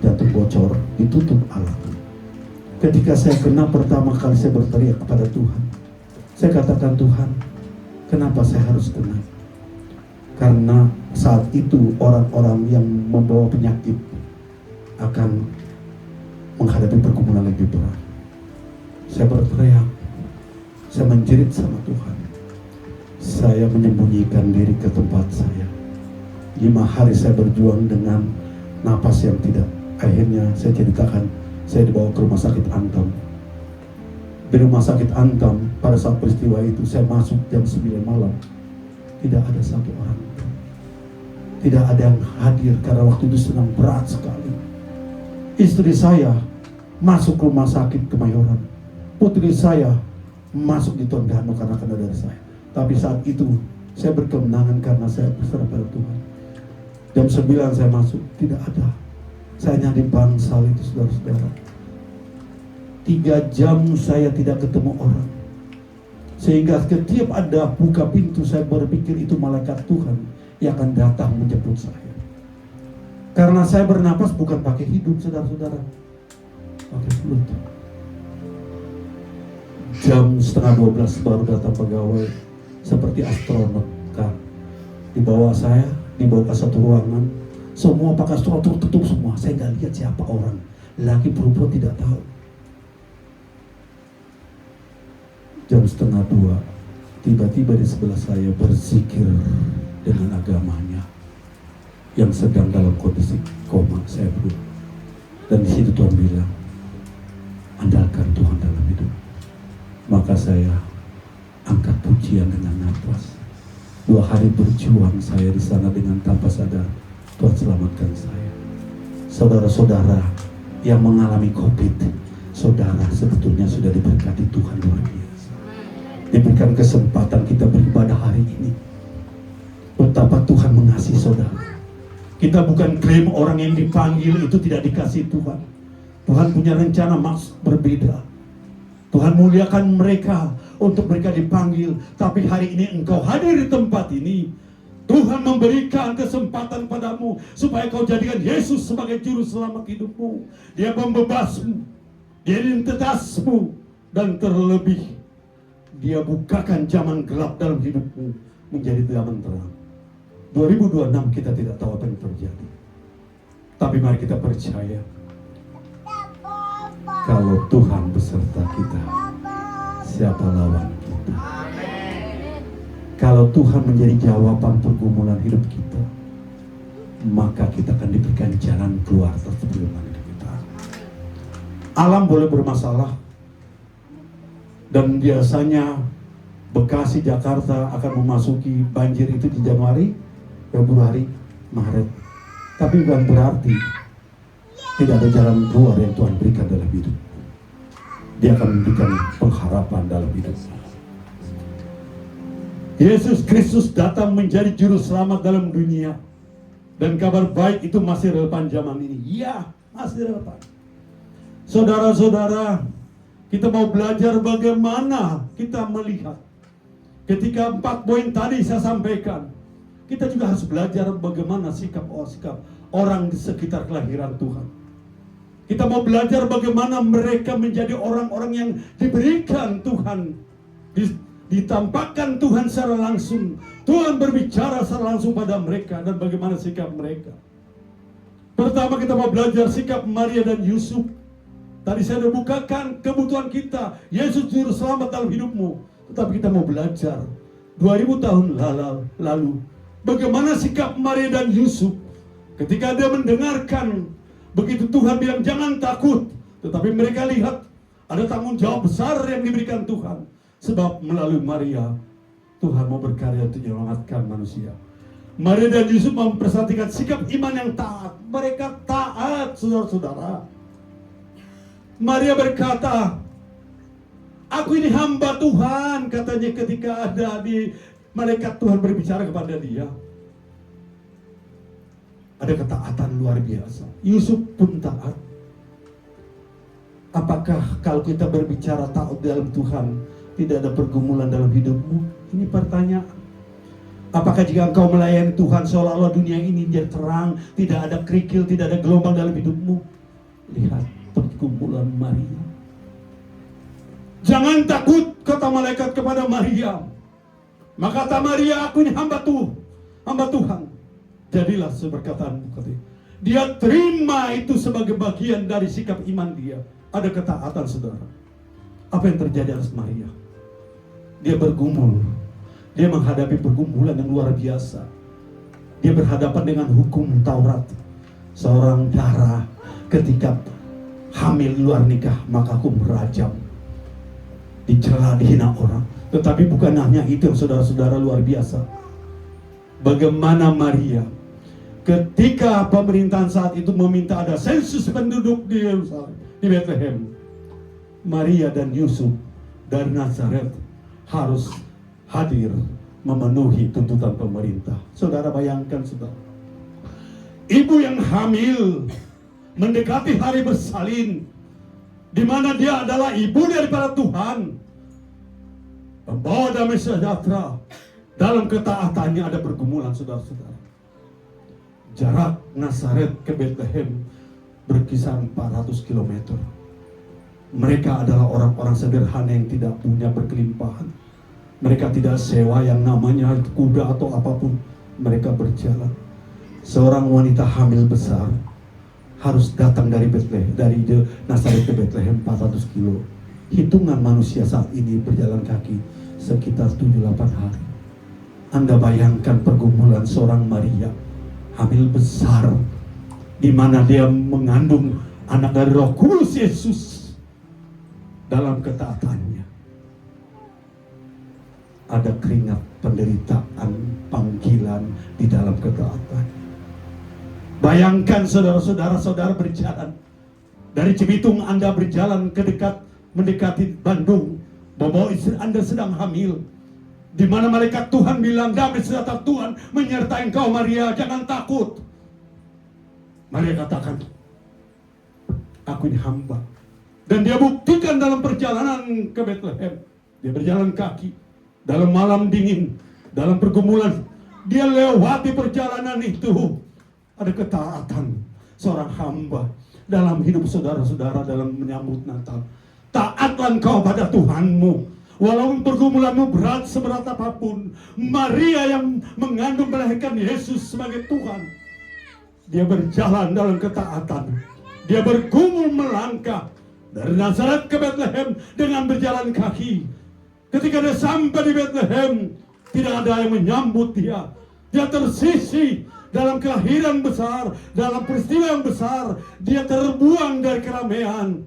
jantung bocor, ditutup alat. Ketika saya kena pertama kali saya berteriak kepada Tuhan. Saya katakan, Tuhan, kenapa saya harus kena? Karena saat itu orang-orang yang membawa penyakit akan menghadapi pergumulan lebih berat. Saya berteriak, saya menjerit sama Tuhan. Saya menyembunyikan diri ke tempat saya. 5 hari saya berjuang dengan napas yang tidak. Akhirnya saya ceritakan, saya dibawa ke rumah sakit Antam. Di rumah sakit Antam pada saat peristiwa itu saya masuk jam 9 malam. Tidak ada satu orang. Tidak ada yang hadir karena waktu itu sedang berat sekali. Istri saya masuk rumah sakit Kemayoran. Putri saya masuk di Tondano karena kena dari saya. Tapi saat itu saya berkemenangan karena saya berserah pada Tuhan. Jam 9 saya masuk, tidak ada. Saya nyari bangsal itu, saudara-saudara. 3 jam saya tidak ketemu orang. Sehingga setiap ada buka pintu saya berpikir itu malaikat Tuhan yang akan datang menjemput saya. Karena saya bernapas bukan pakai hidung, saudara-saudara, pakai mulut. Jam setengah 12 baru datang pegawai seperti astronot kan. Dibawa saya, dibawa ke satu ruangan. Semua pakai astronot tutup semua. Saya nggak lihat siapa orang, laki perempuan tidak tahu. Jam setengah 2 tiba-tiba di sebelah saya berzikir dengan agamanya yang sedang dalam kondisi koma. Saya berdua dan di situ Tuhan bilang, andalkan Tuhan dalam hidup. Maka saya angkat pujian dengan nafas. 2 hari berjuang saya di sana dengan tanpa sadar Tuhan selamatkan saya. Saudara-saudara yang mengalami COVID, saudara sebetulnya sudah diberkati Tuhan luar biasa. Diberikan kesempatan kita beribadah hari ini. Betapa Tuhan mengasihi saudara. Kita bukan klaim orang yang dipanggil itu tidak dikasih Tuhan. Tuhan punya rencana maksud berbeda. Tuhan muliakan mereka untuk mereka dipanggil. Tapi hari ini engkau hadir di tempat ini, Tuhan memberikan kesempatan padamu supaya kau jadikan Yesus sebagai juru selamat hidupmu. Dia membebasmu, dia identitasmu, dan terlebih Dia bukakan zaman gelap dalam hidupmu menjadi zaman terang. 2026 kita tidak tahu apa yang terjadi. Tapi mari kita percaya, kalau Tuhan beserta kita, siapa lawan kita? Kalau Tuhan menjadi jawaban pergumulan hidup kita, maka kita akan diberikan jalan keluar atas pergumulan hidup kita. Alam boleh bermasalah, dan biasanya Bekasi, Jakarta akan memasuki banjir itu di Januari, Februari, Maret. Tapi bukan berarti tidak ada jalan keluar yang Tuhan berikan dalam hidup. dia akan memberikan pengharapan dalam hidupnya. Yesus Kristus datang menjadi juru selamat dalam dunia. Dan kabar baik itu masih relevan zaman ini. Ya, masih relevan. Saudara-saudara, kita mau belajar bagaimana kita melihat. Ketika 4 poin tadi saya sampaikan, kita juga harus belajar bagaimana sikap orang di sekitar kelahiran Tuhan. Kita mau belajar bagaimana mereka menjadi orang-orang yang diberikan Tuhan, ditampakkan Tuhan secara langsung. Tuhan berbicara secara langsung pada mereka dan bagaimana sikap mereka. Pertama kita mau belajar sikap Maria dan Yusuf. Tadi saya sudah bukakan kebutuhan kita. Yesus juru selamat dalam hidupmu. Tetapi kita mau belajar 2000 tahun lalu bagaimana sikap Maria dan Yusuf ketika dia mendengarkan begitu Tuhan bilang jangan takut. Tetapi mereka lihat ada tanggung jawab besar yang diberikan Tuhan. Sebab melalui Maria, Tuhan mau berkarya untuk menyelamatkan manusia. Maria dan Yusuf mempersatikan sikap iman yang taat. Mereka taat, saudara-saudara. Maria berkata, aku ini hamba Tuhan, katanya ketika ada di malaikat Tuhan berbicara kepada dia. Ada ketaatan luar biasa. Yusuf pun taat. Apakah kalau kita berbicara taat dalam Tuhan, tidak ada pergumulan dalam hidupmu? Ini pertanyaan. Apakah jika engkau melayani Tuhan seolah-olah dunia ini dia terang, tidak ada kerikil, tidak ada gelombang dalam hidupmu? Lihat pergumulan Maria. Jangan takut, kata malaikat kepada Maria. Maka kata Maria, aku ini hamba Tuhan. Jadilah seperkataanmu. Dia terima itu sebagai bagian dari sikap iman dia. Ada ketaatan, saudara. Apa yang terjadi atas Maria? Dia bergumul. Dia menghadapi pergumulan yang luar biasa. Dia berhadapan dengan hukum Taurat. Seorang darah ketika hamil luar nikah, maka hukum rajam. Dicela, dihina orang. Tetapi bukan hanya itu, saudara-saudara, luar biasa. Bagaimana Maria ketika pemerintahan saat itu meminta ada sensus penduduk di Yerusalem, di Bethlehem. Maria dan Yusuf dari Nazaret harus hadir memenuhi tuntutan pemerintah. Saudara bayangkan, saudara. Ibu yang hamil mendekati hari bersalin, di mana dia adalah ibu daripada Tuhan, membawa damai sejahtera. Dalam ketaatannya ada pergumulan, saudara-saudara. Jarak Nazaret ke Bethlehem berkisar 400 km. Mereka adalah orang-orang sederhana yang tidak punya berkelimpahan. Mereka tidak sewa yang namanya kuda atau apapun. Mereka berjalan. Seorang wanita hamil besar harus datang dari Bethlehem, dari Nazaret ke Bethlehem 400 kilo. Hitungan manusia saat ini berjalan kaki sekitar 7-8 hari. Anda bayangkan pergumulan seorang Maria hamil besar, di mana dia mengandung anak dari Roh Kudus Yesus. Dalam ketaatannya ada keringat penderitaan, panggilan di dalam ketaatan. Bayangkan saudara-saudara, saudara berjalan dari Cibitung, Anda berjalan mendekati Bandung, bahwa istri Anda sedang hamil, di mana malaikat Tuhan bilang, damai sejahtera Tuhan menyertai engkau Maria, jangan takut. Maria katakan, aku ini hamba. Dan dia buktikan dalam perjalanan ke Bethlehem. Dia berjalan kaki dalam malam dingin, dalam pergumulan. Dia lewati perjalanan itu. Ada ketaatan seorang hamba dalam hidup saudara-saudara dalam menyambut Natal. Taatlah engkau pada Tuhanmu. Walaupun pergumulanmu berat seberat apapun. Maria yang mengandung melahirkan Yesus sebagai Tuhan, dia berjalan dalam ketaatan. Dia bergumul melangkah dari Nazaret ke Bethlehem dengan berjalan kaki. Ketika dia sampai di Bethlehem, tidak ada yang menyambut dia. Dia tersisih dalam kelahiran besar, dalam peristiwa yang besar. Dia terbuang dari keramaian.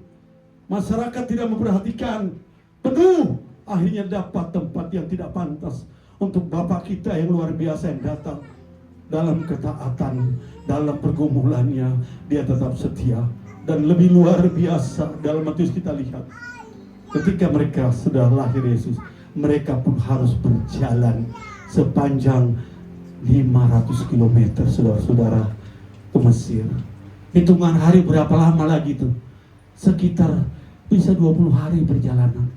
Masyarakat tidak memperhatikan. Penuh. Akhirnya dapat tempat yang tidak pantas untuk Bapak kita yang luar biasa yang datang. Dalam ketaatan, dalam pergumulannya, dia tetap setia. Dan lebih luar biasa dalam Matius kita lihat. Ketika mereka sudah lahir Yesus, mereka pun harus berjalan sepanjang 500 km, saudara-saudara, ke Mesir. Hitungan hari berapa lama lagi itu? Sekitar bisa 20 hari perjalanan.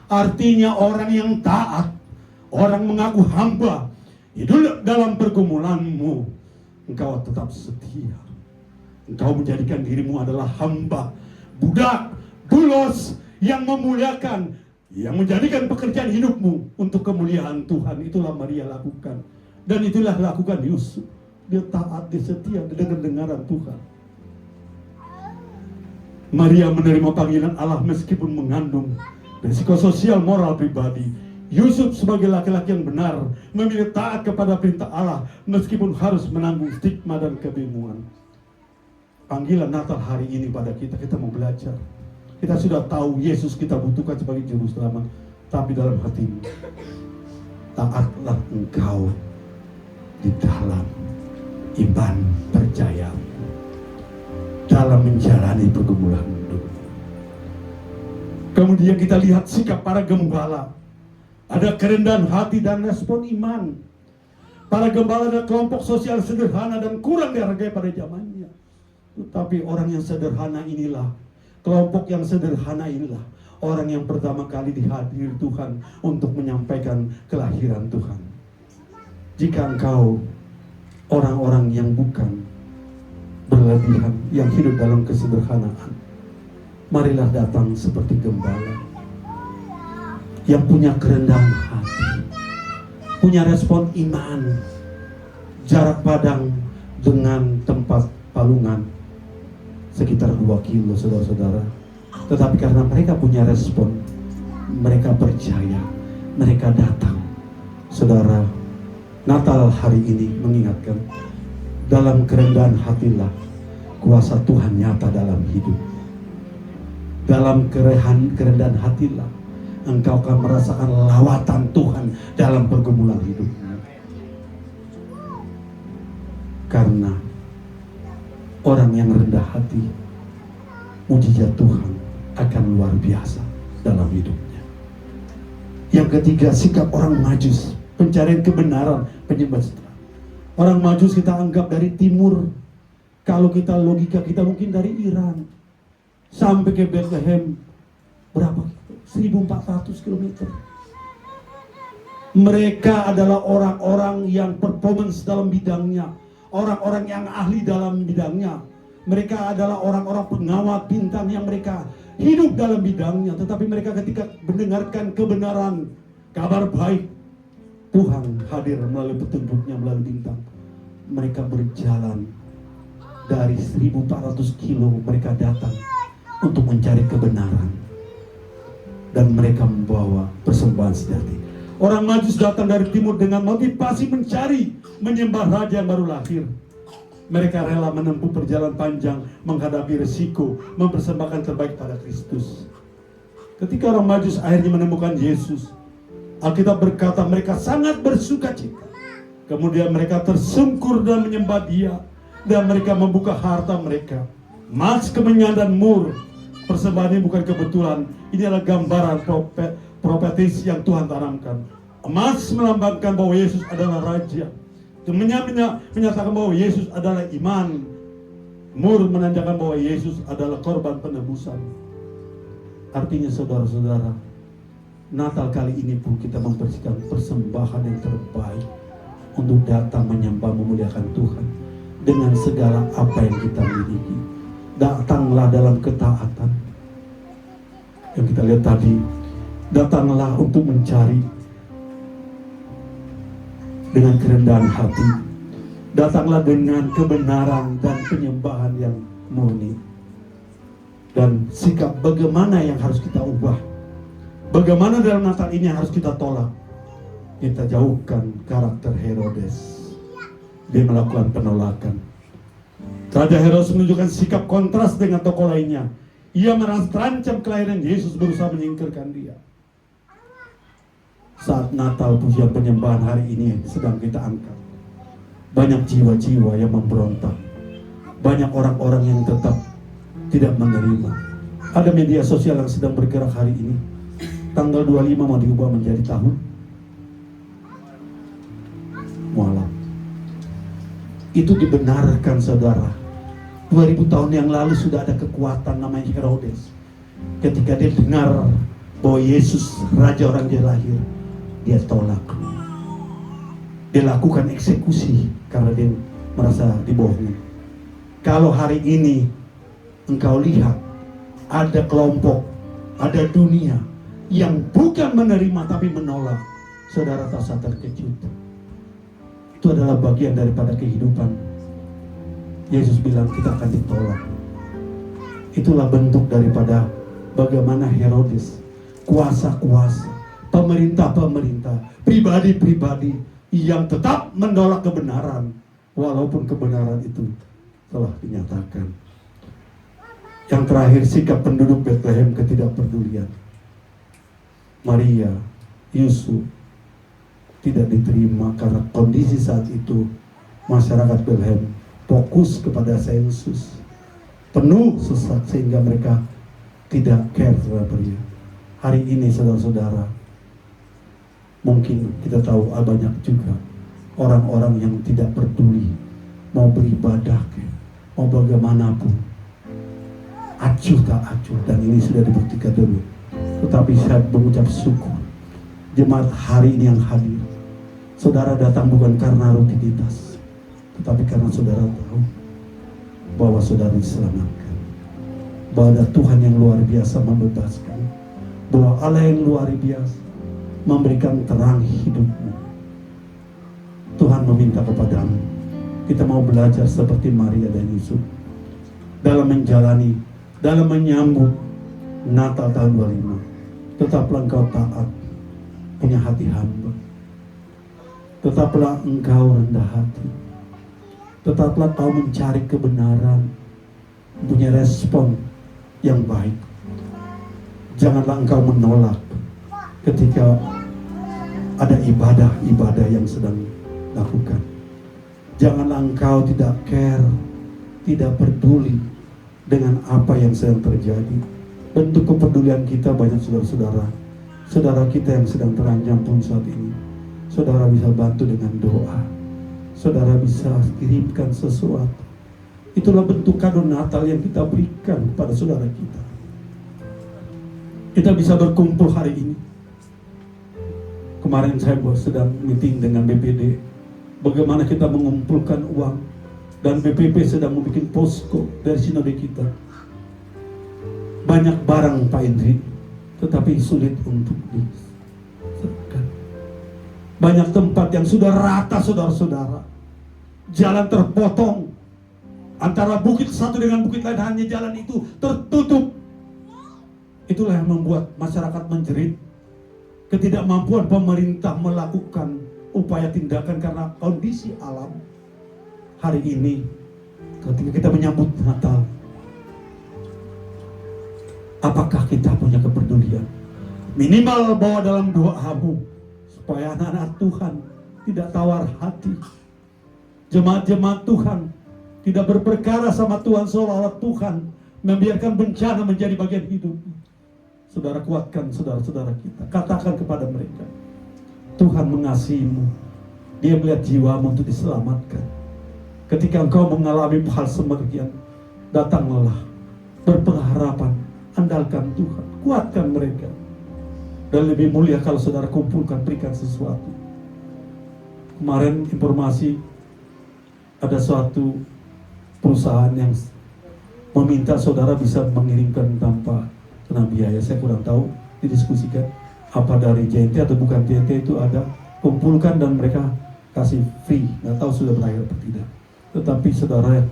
Artinya orang yang taat, orang mengaku hamba, hidup dalam pergumulanmu, engkau tetap setia. Engkau menjadikan dirimu adalah hamba, budak, bulos yang memuliakan, yang menjadikan pekerjaan hidupmu untuk kemuliaan Tuhan. Itulah Maria lakukan. Dan itulah lakukan Yusuf. Dia taat, dia setia, dia dengar-dengaran Tuhan. Maria menerima panggilan Allah meskipun mengandung risiko sosial moral pribadi. Yusuf sebagai laki-laki yang benar memilih taat kepada perintah Allah meskipun harus menanggung stigma dan kebingungan. Panggilan Natal hari ini pada kita mau belajar. Kita sudah tahu Yesus kita butuhkan sebagai juru selamat, tapi dalam hatimu, taatlah engkau di dalam iman percaya, dalam menjalani pergumulan hidup. Kemudian kita lihat sikap para gembala. Ada kerendahan hati dan respon iman. Para gembala adalah kelompok sosial sederhana dan kurang dihargai pada zamannya. Tetapi orang yang sederhana inilah, kelompok yang sederhana inilah, orang yang pertama kali dihadir Tuhan untuk menyampaikan kelahiran Tuhan. Jika engkau orang-orang yang bukan berlebihan, yang hidup dalam kesederhanaan, marilah datang seperti gembala yang punya kerendahan hati, punya respon iman. Jarak Padang dengan tempat Palungan sekitar 2 kilo, saudara-saudara. Tetapi karena mereka punya respon, mereka percaya, mereka datang. Saudara, Natal hari ini mengingatkan, dalam kerendahan hatilah kuasa Tuhan nyata dalam hidup. Dalam kerendahan hatilah engkau akan merasakan lawatan Tuhan dalam pergumulan hidupmu. Karena orang yang rendah hati, mujizat Tuhan akan luar biasa dalam hidupnya. Yang ketiga, sikap orang Majus, pencarian kebenaran, penyembah setia. Orang Majus kita anggap dari timur. Kalau kita logika kita mungkin dari Iran sampai ke Bethlehem berapa? 1400 km. Mereka adalah orang-orang yang performance dalam bidangnya, orang-orang yang ahli dalam bidangnya. Mereka adalah orang-orang pengawal bintang yang mereka hidup dalam bidangnya. Tetapi mereka ketika mendengarkan kebenaran, kabar baik, Tuhan hadir melalui petunjuknya, melalui bintang. Mereka berjalan dari 1400 kilo, mereka datang untuk mencari kebenaran. Dan mereka membawa persembahan sejati. Orang Majus datang dari timur dengan motivasi mencari, menyembah raja yang baru lahir. Mereka rela menempuh perjalanan panjang, menghadapi resiko, mempersembahkan terbaik pada Kristus. Ketika orang Majus akhirnya menemukan Yesus, Alkitab berkata mereka sangat bersuka cita. Kemudian mereka tersungkur dan menyembah Dia, dan mereka membuka harta mereka, emas, kemenyan, dan mur. Persembahan ini bukan kebetulan, ini adalah gambaran profetis yang Tuhan tanamkan. Emas melambangkan bahwa Yesus adalah Raja. Kemenyan menyatakan bahwa Yesus adalah iman. Mur menandakan bahwa Yesus adalah korban penebusan. Artinya saudara-saudara, Natal kali ini pun kita membersihkan persembahan yang terbaik untuk datang menyembah memuliakan Tuhan dengan segala apa yang kita miliki. Datanglah dalam ketaatan yang kita lihat tadi. Datanglah untuk mencari dengan kerendahan hati. Datanglah dengan kebenaran dan penyembahan yang murni. Dan sikap bagaimana yang harus kita ubah, bagaimana dalam Natal ini yang harus kita tolak. Kita jauhkan karakter Herodes. Dia melakukan penolakan. Raja Herodes menunjukkan sikap kontras dengan tokoh lainnya. Ia terancam kelahiran Yesus, berusaha menyingkirkan Dia. Saat Natal, pujian penyembahan hari ini sedang kita angkat, banyak jiwa-jiwa yang memberontak. Banyak orang-orang yang tetap tidak menerima. Ada media sosial yang sedang bergerak hari ini. tanggal 25 mau diubah menjadi tahun mualaf. Itu dibenarkan saudara. 2000 tahun yang lalu sudah ada kekuatan namanya Herodes. Ketika dia dengar bahwa Yesus Raja orang dia lahir, dia tolak. Dia lakukan eksekusi karena dia merasa dibohongi. Kalau hari ini engkau lihat ada kelompok, ada dunia yang bukan menerima tapi menolak, saudara tak usah terkejut. Itu adalah bagian daripada kehidupan. Yesus bilang kita akan ditolak. Itulah bentuk daripada bagaimana Herodes, kuasa-kuasa, pemerintah-pemerintah, pribadi-pribadi yang tetap menolak kebenaran, walaupun kebenaran itu telah dinyatakan. Yang terakhir, sikap penduduk Bethlehem ketidakpedulian. Maria, Yusuf tidak diterima karena kondisi saat itu masyarakat Bethlehem fokus kepada sensus, penuh sesak sehingga mereka tidak care terhadap Maria. Hari ini saudara-saudara, mungkin kita tahu banyak juga orang-orang yang tidak peduli, mau beribadah, mau bagaimanapun, acuh tak acuh, dan ini sudah dibuktikan dulu. Tetapi saya mengucap syukur, jemaat hari ini yang hadir, saudara datang bukan karena rutinitas, tetapi karena saudara tahu bahwa saudara diselamatkan, bahwa ada Tuhan yang luar biasa membebaskan, bahwa Allah yang luar biasa memberikan terang hidupmu. Tuhan meminta kepadamu, kita mau belajar seperti Maria dan Yusuf dalam menjalani, dalam menyambut Natal tahun 25. Tetaplah engkau taat, punya hati hamba. Tetaplah engkau rendah hati. Tetaplah kau mencari kebenaran, punya respon yang baik. Janganlah engkau menolak ketika ada ibadah-ibadah yang sedang lakukan. Janganlah engkau tidak care, tidak peduli dengan apa yang sedang terjadi. Bentuk kepedulian kita banyak saudara-saudara. Saudara kita yang sedang terancam pun saat ini, saudara bisa bantu dengan doa. Saudara bisa kirimkan sesuatu. Itulah bentuk kado Natal yang kita berikan kepada saudara kita. Kita bisa berkumpul hari ini. Kemarin saya sedang meeting dengan BPD, bagaimana kita mengumpulkan uang, dan BPP sedang membuat posko dari sinode kita. Banyak barang Pak Indri, tetapi sulit untuk diserahkan. Banyak tempat yang sudah rata saudara-saudara, jalan terpotong antara bukit satu dengan bukit lain, hanya jalan itu tertutup. Itulah yang membuat masyarakat menjerit. Ketidakmampuan pemerintah melakukan upaya tindakan karena kondisi alam. Hari ini ketika kita menyambut Natal, apakah kita punya kepedulian? Minimal bawa dalam doamu supaya anak-anak Tuhan tidak tawar hati. Jemaat-jemaat Tuhan tidak berperkara sama Tuhan seolah-olah Tuhan membiarkan bencana menjadi bagian hidup. Saudara, kuatkan saudara-saudara kita. Katakan kepada mereka, Tuhan mengasihimu. Dia melihat jiwamu untuk diselamatkan. Ketika engkau mengalami hal semacam, datanglah berpengharapan, andalkan Tuhan, kuatkan mereka. Dan lebih mulia kalau saudara kumpulkan, berikan sesuatu. Kemarin informasi ada suatu perusahaan yang meminta saudara bisa mengirimkan tanpa kena biaya. Saya kurang tahu, didiskusikan apa dari JNT atau bukan JNT, itu ada, kumpulkan dan mereka kasih free. Nggak tahu sudah berakhir atau tidak. Tetapi saudara,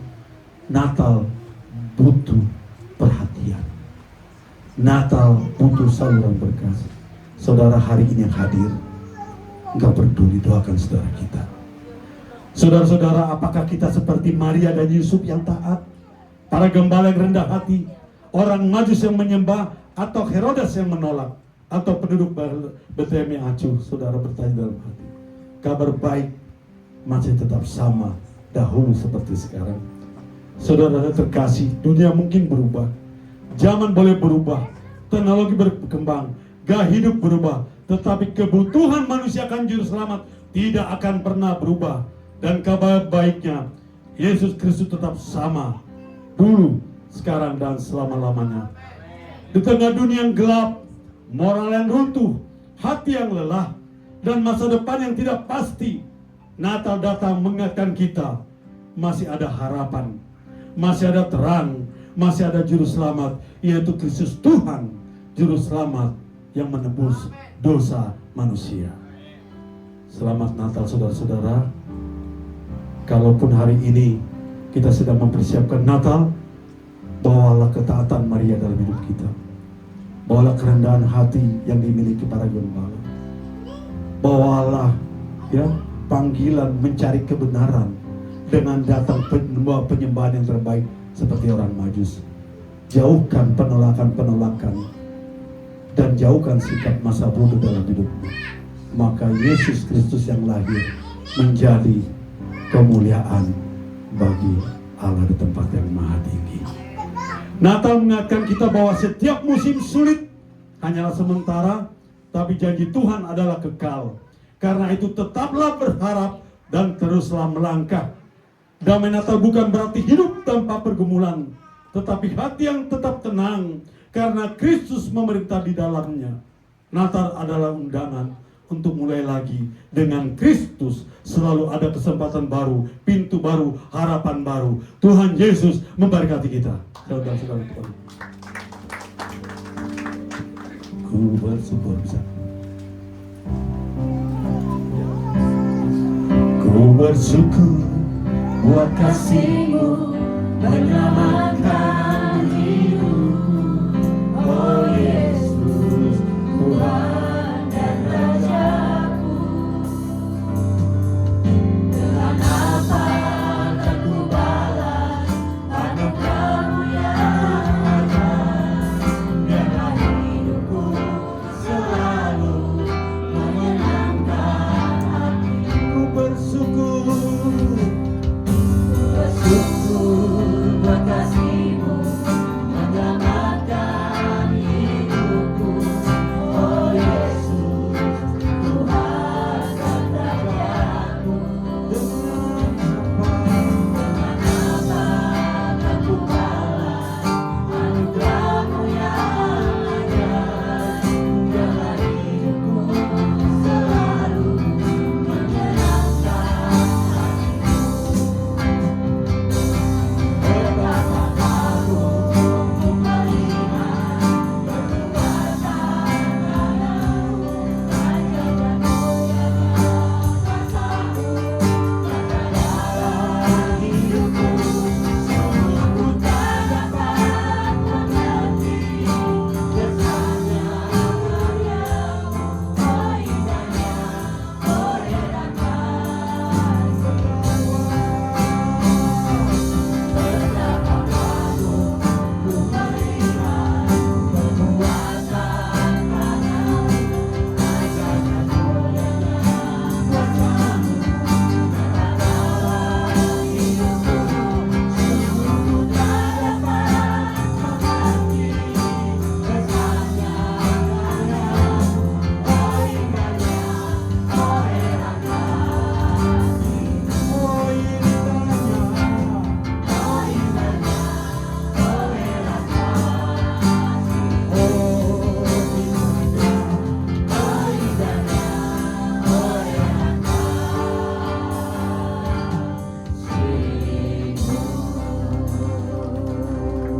Natal butuh perhatian. Natal butuh saluran berkah. Saudara hari ini yang hadir, engkau peduli, doakan saudara kita. Saudara-saudara, apakah kita seperti Maria dan Yusuf yang taat, para gembala yang rendah hati, orang Majus yang menyembah, atau Herodes yang menolak, atau penduduk Bethlehem yang acuh? Saudara bertanya dalam hati. Kabar baik masih tetap sama dahulu seperti sekarang. Saudara terkasih, dunia mungkin berubah, zaman boleh berubah, teknologi berkembang, gaya hidup berubah, tetapi kebutuhan manusia akan juru selamat tidak akan pernah berubah. Dan kabar baiknya, Yesus Kristus tetap sama dulu, sekarang, dan selama-lamanya. Di tengah dunia yang gelap, moral yang runtuh, hati yang lelah, dan masa depan yang tidak pasti, Natal datang mengingatkan kita masih ada harapan, masih ada terang, masih ada juru selamat, yaitu Kristus Tuhan, juru selamat yang menebus dosa manusia. Selamat Natal saudara-saudara. Kalaupun hari ini kita sedang mempersiapkan Natal, bawalah ketaatan Maria dalam hidup kita. Bawalah kerendahan hati yang dimiliki para gembala. Bawalah panggilan mencari kebenaran dengan datang membawa penyembahan yang terbaik seperti orang Majus. Jauhkan penolakan-penolakan dan jauhkan sikap masa bodoh dalam hidupmu. Maka Yesus Kristus yang lahir menjadi kemuliaan bagi Allah di tempat yang maha tinggi. Natal mengingatkan kita bahwa setiap musim sulit hanyalah sementara, tapi janji Tuhan adalah kekal. Karena itu tetaplah berharap dan teruslah melangkah. Damai Natal bukan berarti hidup tanpa pergumulan, tetapi hati yang tetap tenang karena Kristus memerintah di dalamnya. Natal adalah undangan untuk mulai lagi dengan Kristus. Selalu ada kesempatan baru, pintu baru, harapan baru. Tuhan Yesus memberkati kita. Saudara-saudara, ku bersyukur bisa. Ku bersyukur buat kasih-Mu menyelamatkan hidupku. Oh Yesus, Tuhan dan Rajaku. Dengan apa akan ku balas anugerah-Mu yang ajaib. Biarlah hidupku selalu menyenangkan hati. Ku bersyukur buat kasih-Mu menyelamatkan hidupku. Oh Yesus, Tuhan dan Rajaku. Dengan apa akan ku balas anugerah-Mu yang ajaib. Biarlah hidupku selalu menyenangkan hati.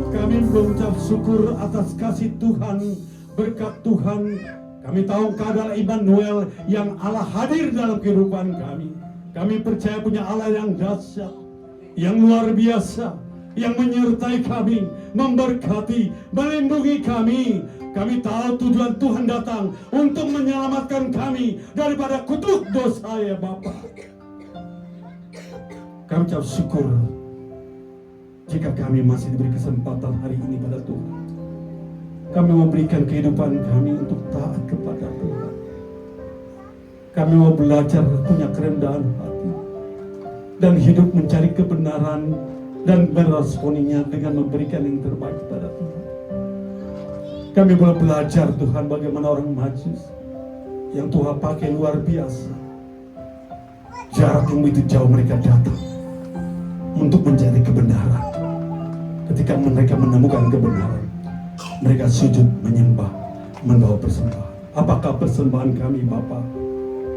Kami mengucap syukur atas kasih Tuhan, berkat Tuhan. Kami tahu Engkau adalah Immanuel, yang Allah hadir dalam kehidupan kami. Kami percaya punya Allah yang dahsyat, yang luar biasa, yang menyertai kami, memberkati, melindungi kami. Kami tahu tujuan Tuhan datang untuk menyelamatkan kami daripada kutuk dosa, ya Bapa. Kami ucap syukur jika kami masih diberi kesempatan hari ini pada Tuhan. Kami memberikan kehidupan kami untuk taat kepada Tuhan. Kami mau belajar punya kerendahan hati dan hidup mencari kebenaran dan meresponinya dengan memberikan yang terbaik kepada Tuhan. Kami boleh belajar Tuhan bagaimana orang Majus yang Tuhan pakai luar biasa. Jarak yang begitu jauh mereka datang untuk mencari kebenaran. Ketika mereka menemukan kebenaran, mereka sujud menyembah, membawa persembahan. Apakah persembahan kami Bapa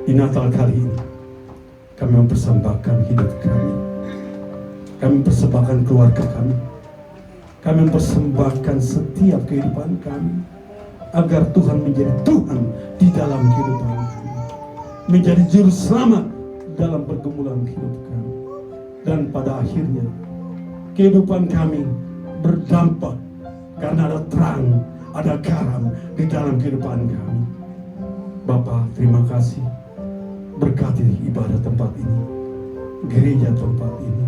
di Natal kali ini? Kami mempersembahkan hidup kami. Kami mempersembahkan keluarga kami. Kami mempersembahkan setiap kehidupan kami. Agar Tuhan menjadi Tuhan di dalam kehidupan kami. Menjadi juru selamat dalam pergumulan hidup kami. Dan pada akhirnya, kehidupan kami berdampak karena ada terang, ada garam di dalam kehidupan kami. Bapa, terima kasih. Berkati ibadah tempat ini, gereja tempat ini,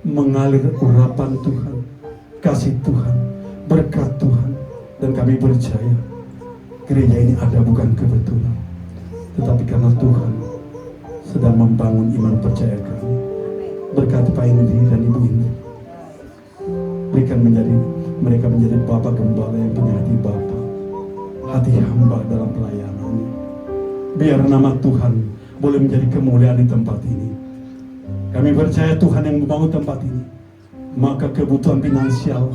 mengalir urapan Tuhan, kasih Tuhan, berkat Tuhan. Dan kami percaya gereja ini ada bukan kebetulan, tetapi karena Tuhan sedang membangun iman percaya kami. Berkati Pak Indri dan Ibu Indri, berikan mereka menjadi Bapak Gembala yang punya hati Bapa, hati hamba dalam pelayanannya. Biar nama Tuhan boleh menjadi kemuliaan di tempat ini. Kami percaya Tuhan yang membangun tempat ini, maka kebutuhan finansial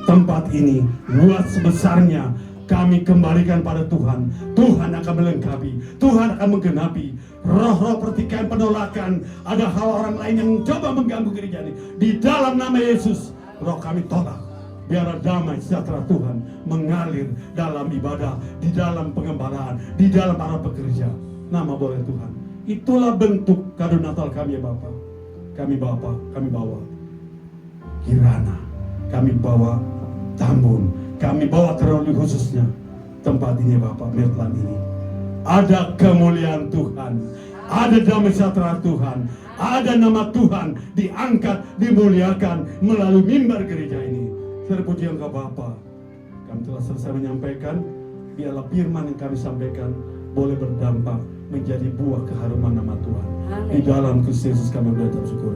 tempat ini luas sebesarnya kami kembalikan pada Tuhan. Tuhan akan melengkapi, Tuhan akan menggenapi. Roh-roh pertikaian, penolakan, ada hal orang lain yang coba mengganggu gereja ini, di dalam nama Yesus, roh kami tolak. Biar damai sejahtera Tuhan mengalir dalam ibadah, di dalam pengembalaan, di dalam para pekerja. Nama boleh Tuhan. Itulah bentuk kado Natal kami ya Bapa. Kami bawa Kirana, kami bawa Tambun, kami bawa terlebih khususnya tempat ini Bapak, Medlan ini. Ada kemuliaan Tuhan, ada damai sejahtera Tuhan, ada nama Tuhan diangkat, dimuliakan melalui mimbar gereja ini. Terpuji Engkau Bapa. Kami telah selesai menyampaikan, biarlah firman yang kami sampaikan boleh berdampak menjadi buah keharuman nama Tuhan. Amin. Di dalam Kristus Yesus kami berdoa syukur.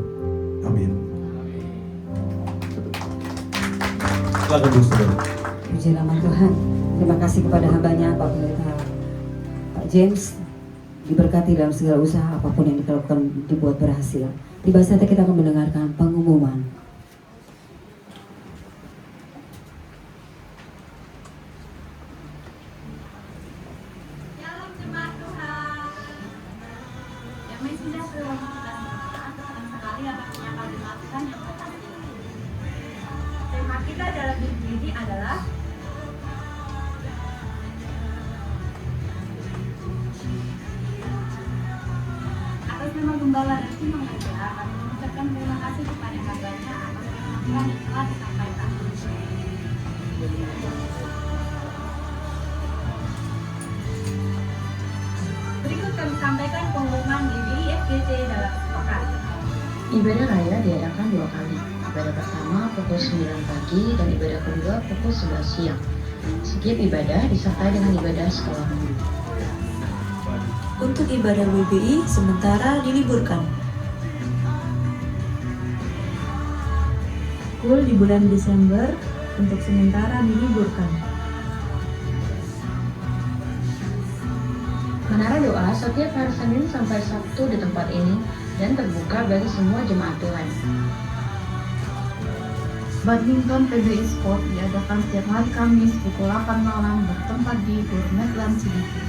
Amin. Silakan Bu Saudara. Puji nama Tuhan. Terima kasih kepada hambanya Pak Pendeta Pak James. Diberkati dalam segala usaha apapun yang dilakukan dibuat berhasil. Tiba saatnya kita akan mendengarkan pengumuman. Sudah seluruh senang sekali atas yang kami lakukan yang terpasti. Tema kita dalam minggu ini adalah atas nama Gembala Resi Menggereja, kami mengucapkan terima kasih kepada hambanya atas firman yang telah disampaikan. Berikut kami sampaikan pengumuman GBI FGC dalam sepekan. Ibadah raya diadakan 2 kali. Ibadah pertama pukul 9 pagi dan ibadah kedua pukul 11 siang. Setiap ibadah disertai dengan ibadah sekolah minggu. Untuk ibadah WBI sementara diliburkan. Kul di bulan Desember untuk sementara diliburkan. Menara doa setiap hari Senin sampai Sabtu di tempat ini dan terbuka bagi semua jemaat Tuhan. Badminton PBI Sport diadakan setiap hari Kamis pukul 8 malam bertempat di Medlan Cibiti.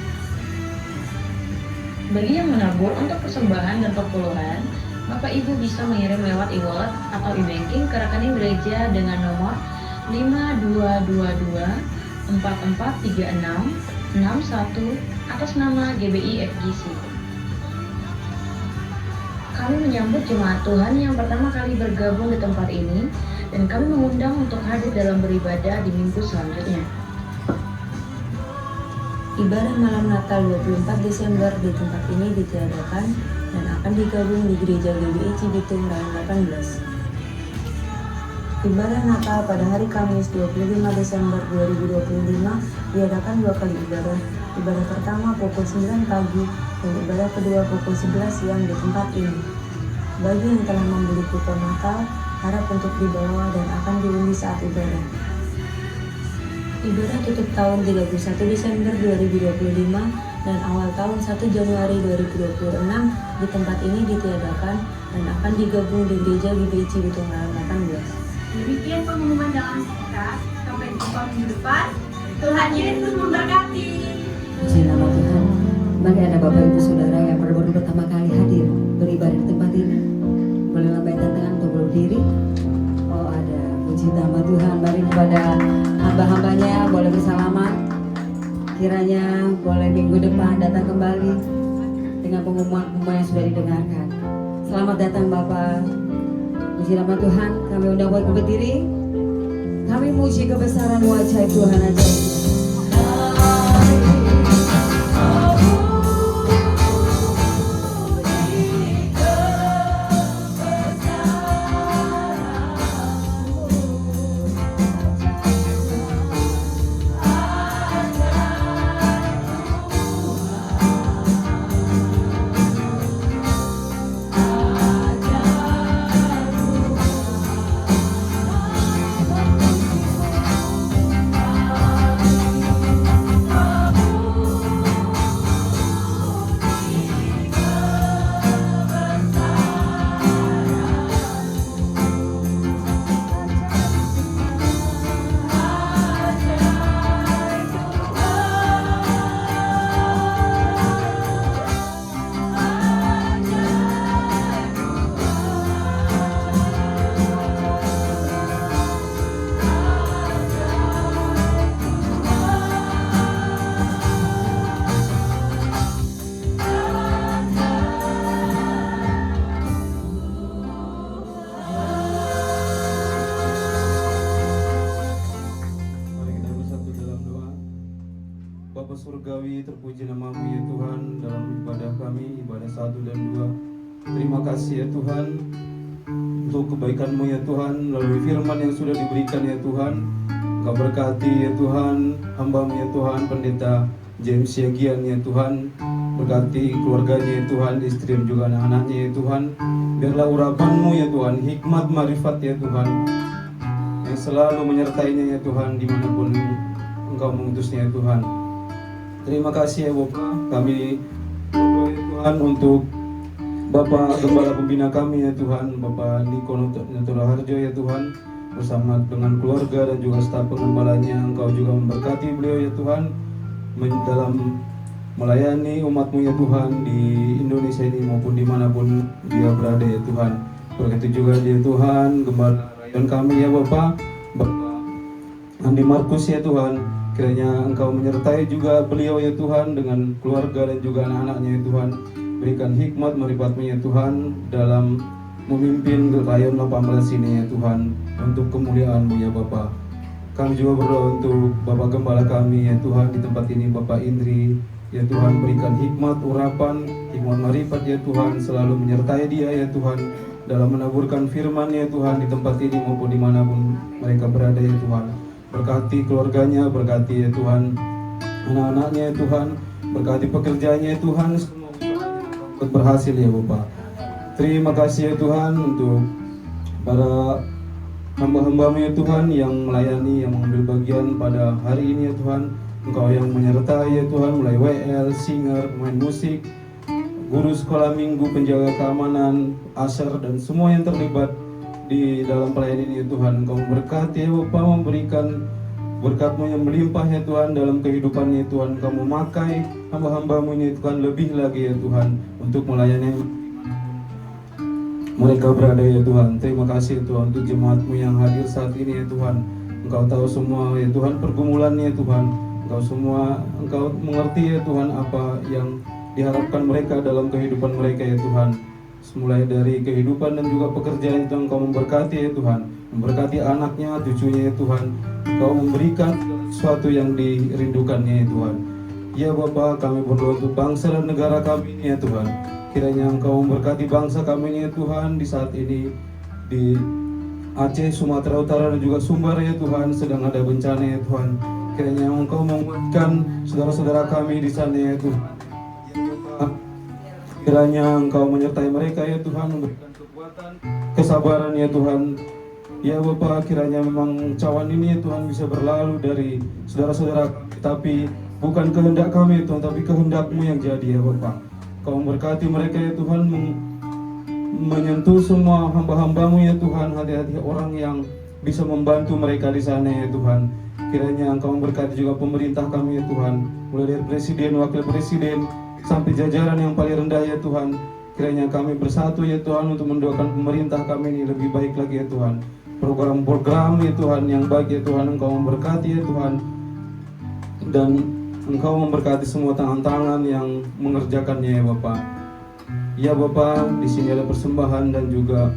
Bagi yang menabur untuk persembahan dan perpuluhan, Bapak Ibu bisa mengirim lewat e-wallet atau e-banking ke rekening gereja dengan nomor 5222 4436 61 atas nama GBI FGC. Kami menyambut jemaat Tuhan yang pertama kali bergabung di tempat ini dan kami mengundang untuk hadir dalam beribadah di minggu selanjutnya. Ibadah malam Natal 24 Desember di tempat ini ditiadakan dan akan digabung di Gereja GBI Cibitung Rayon 18. Ibadah Natal pada hari Kamis 25 Desember 2025 diadakan 2 kali ibadah. Ibadah pertama pukul 9 pagi dan ibadah kedua pukul 11 siang di tempat ini. Bagi yang telah membeli kupon Natal, harap untuk dibawa dan akan diundi saat ibadah. Ibadah tutup tahun 31 Desember 2025 dan awal tahun 1 Januari 2026 di tempat ini ditiadakan dan akan digabung di Gereja GBI Cibitung Raya 18. Demikian pengumuman dalam singkat. Sampai jumpa minggu depan. Tuhan Yesus memberkati. Puji nama Tuhan. Bagi ada Bapak Ibu Saudara yang baru pertama kali hadir beribadah di tempat ini, boleh lambaikan tangan untuk berdiri. Oh ada, puji nama Tuhan. Mari kepada hamba-hambanya boleh bersalaman. Kiranya boleh minggu depan datang kembali dengan pengumuman-pengumuman yang sudah didengarkan. Selamat datang Bapak. Puji nama Tuhan. Kami undang buat berdiri. Kami muji kebesaran wajah Tuhan ajaib. Bapa Surgawi, terpuji namamu ya Tuhan dalam ibadah kami, ibadah 1 dan 2. Terima kasih ya Tuhan untuk kebaikan-Mu ya Tuhan, melalui firman yang sudah diberikan ya Tuhan. Engkau berkati ya Tuhan, hamba-Mu ya Tuhan, Pendeta James Yagian ya Tuhan. Berkati keluarganya ya Tuhan, istri dan juga anak-anaknya ya Tuhan. Biarlah urapan-Mu ya Tuhan, hikmat marifat ya Tuhan, yang selalu menyertainya ya Tuhan, dimanapun Engkau mengutusnya ya Tuhan. Terima kasih ya Bapak, kami berdoa ya Tuhan untuk Bapak Gembala Pembina kami ya Tuhan, Bapak Niko Nutura Harjo ya Tuhan, bersama dengan keluarga dan juga staf pengembalanya. Engkau juga memberkati beliau ya Tuhan dalam melayani umat-Mu ya Tuhan di Indonesia ini maupun dimanapun dia berada ya Tuhan. Begitu juga dia Tuhan, Gembala Rayon kami ya Bapak Andi Markus ya Tuhan. Kiranya Engkau menyertai juga beliau ya Tuhan dengan keluarga dan juga anak-anaknya ya Tuhan. Berikan hikmat marifat-Mu ya Tuhan dalam memimpin rayon 18 ini ya Tuhan, untuk kemuliaan-Mu ya Bapa. Kami juga berdoa untuk Bapak Gembala kami ya Tuhan di tempat ini, Bapak Indri ya Tuhan. Berikan hikmat urapan, hikmat marifat ya Tuhan, selalu menyertai dia ya Tuhan dalam menaburkan firman ya Tuhan di tempat ini maupun dimanapun mereka berada ya Tuhan. Berkati keluarganya, berkati ya Tuhan anak-anaknya ya Tuhan, berkati pekerjaannya ya Tuhan, semua berhasil ya Bapak. Terima kasih ya Tuhan untuk para hamba-hamba-Mu ya Tuhan yang melayani, yang mengambil bagian pada hari ini ya Tuhan. Engkau yang menyertai ya Tuhan, mulai WL, singer, pemain musik, guru sekolah minggu, penjaga keamanan, asar, dan semua yang terlibat di dalam pelayanan ini ya Tuhan. Engkau memberkati ya Bapak, memberikan berkat-Mu yang melimpah ya Tuhan dalam kehidupannya ya Tuhan. Engkau memakai hamba-hamba-Mu ini ya Tuhan lebih lagi ya Tuhan untuk melayani mereka berada ya Tuhan. Terima kasih Tuhan untuk jemaat-Mu yang hadir saat ini ya Tuhan. Engkau tahu semua ya Tuhan pergumulannya ya Tuhan. Engkau mengerti ya Tuhan apa yang diharapkan mereka dalam kehidupan mereka ya Tuhan. Mulai dari kehidupan dan juga pekerjaan itu Engkau memberkati ya Tuhan, memberkati anaknya, cucunya ya Tuhan. Engkau memberikan sesuatu yang dirindukannya ya Tuhan. Ya Bapak, kami berdoa untuk bangsa dan negara kami ini ya Tuhan. Kiranya Engkau memberkati bangsa kami ini ya Tuhan di saat ini di Aceh, Sumatera Utara dan juga Sumbar ya Tuhan sedang ada bencana ya Tuhan. Kiranya Engkau menguatkan saudara-saudara kami di sana ya Tuhan. Kiranya Engkau menyertai mereka ya Tuhan, memberikan kekuatan, kesabaran ya Tuhan Ya Bapak, kiranya memang cawan ini ya Tuhan bisa berlalu dari saudara-saudara, tapi bukan kehendak kami Tuhan, tapi kehendak-Mu yang jadi ya Bapak. Kau memberkati mereka ya Tuhan, menyentuh semua hamba-hamba-Mu ya Tuhan, hati-hati orang yang bisa membantu mereka di sana ya Tuhan. Kiranya Engkau memberkati juga pemerintah kami ya Tuhan, mulai dari presiden, wakil presiden, sampai jajaran yang paling rendah ya Tuhan. Kiranya kami bersatu ya Tuhan untuk mendoakan pemerintah kami ini lebih baik lagi ya Tuhan. Program-program ya Tuhan yang baik ya Tuhan, Engkau memberkati ya Tuhan. Dan Engkau memberkati semua tangan-tangan yang mengerjakannya ya Bapak. Ya Bapak, di sini ada persembahan dan juga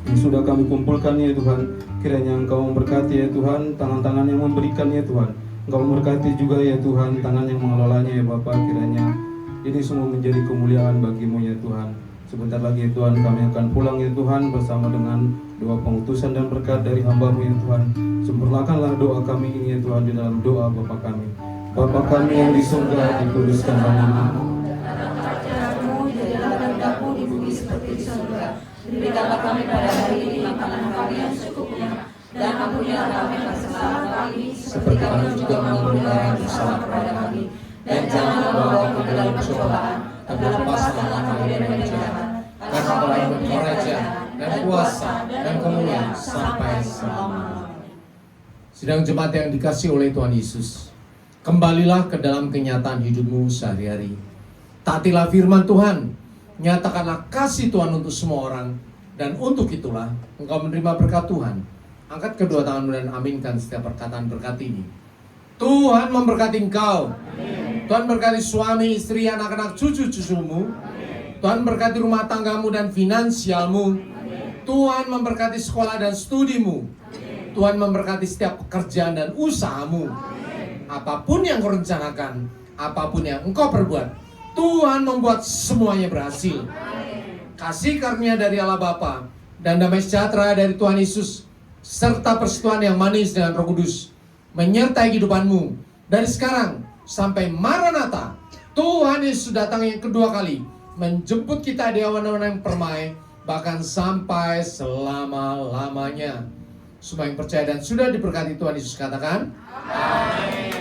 yang sudah kami kumpulkan ya Tuhan. Kiranya Engkau memberkati ya Tuhan, tangan-tangan yang memberikan ya Tuhan. Engkau memberkati juga ya Tuhan, tangan yang mengelolanya ya Bapak. Kiranya ini semua menjadi kemuliaan bagi-Mu ya Tuhan. Sebentar lagi ya Tuhan, kami akan pulang ya Tuhan bersama dengan doa pengutusan dan berkat dari hamba-Mu ya Tuhan. Sempurnakanlah doa kami ini ya Tuhan di dalam doa Bapa kami. Bapa kami yang di surga, dikuduskanlah nama-Mu. Kerajaan-Mu, jadilah kehendak-Mu di bumi seperti di surga. Berikanlah kami pada hari ini makanan kami yang secukupnya, dan ampunilah kami kesalahan kami, seperti kami juga mengampuni orang yang bersalah kepada kami. Dan janganlah membawa kami ke dalam percobaan, tapi lepaskanlah kami dari yang jahat. Karena Engkau yang punya kerajaan, dan kuasa, dan kemuliaan sampai selama-lamanya. Sidang jemaat yang dikasihi oleh Tuhan Yesus, kembalilah ke dalam kenyataan hidupmu sehari-hari. Taatilah firman Tuhan, nyatakanlah kasih Tuhan untuk semua orang, dan untuk itulah engkau menerima berkat Tuhan. Angkat kedua tanganmu dan aminkan setiap perkataan berkat ini. Tuhan memberkati engkau. Amin. Tuhan berkati suami, istri, anak-anak, cucu-cucumu. Tuhan berkati rumah tanggamu dan finansialmu. Amin. Tuhan memberkati sekolah dan studimu. Amin. Tuhan memberkati setiap pekerjaan dan usahamu. Amin. Apapun yang kau rencanakan, apapun yang engkau perbuat, Tuhan membuat semuanya berhasil. Amin. Kasih karunia dari Allah Bapa dan damai sejahtera dari Tuhan Yesus, serta persekutuan yang manis dengan Roh Kudus menyertai kehidupanmu dari sekarang sampai Maranatha. Tuhan Yesus datang yang kedua kali menjemput kita di awan-awan yang permai, bahkan sampai selama-lamanya. Semua yang percaya dan sudah diberkati Tuhan Yesus katakan, amin.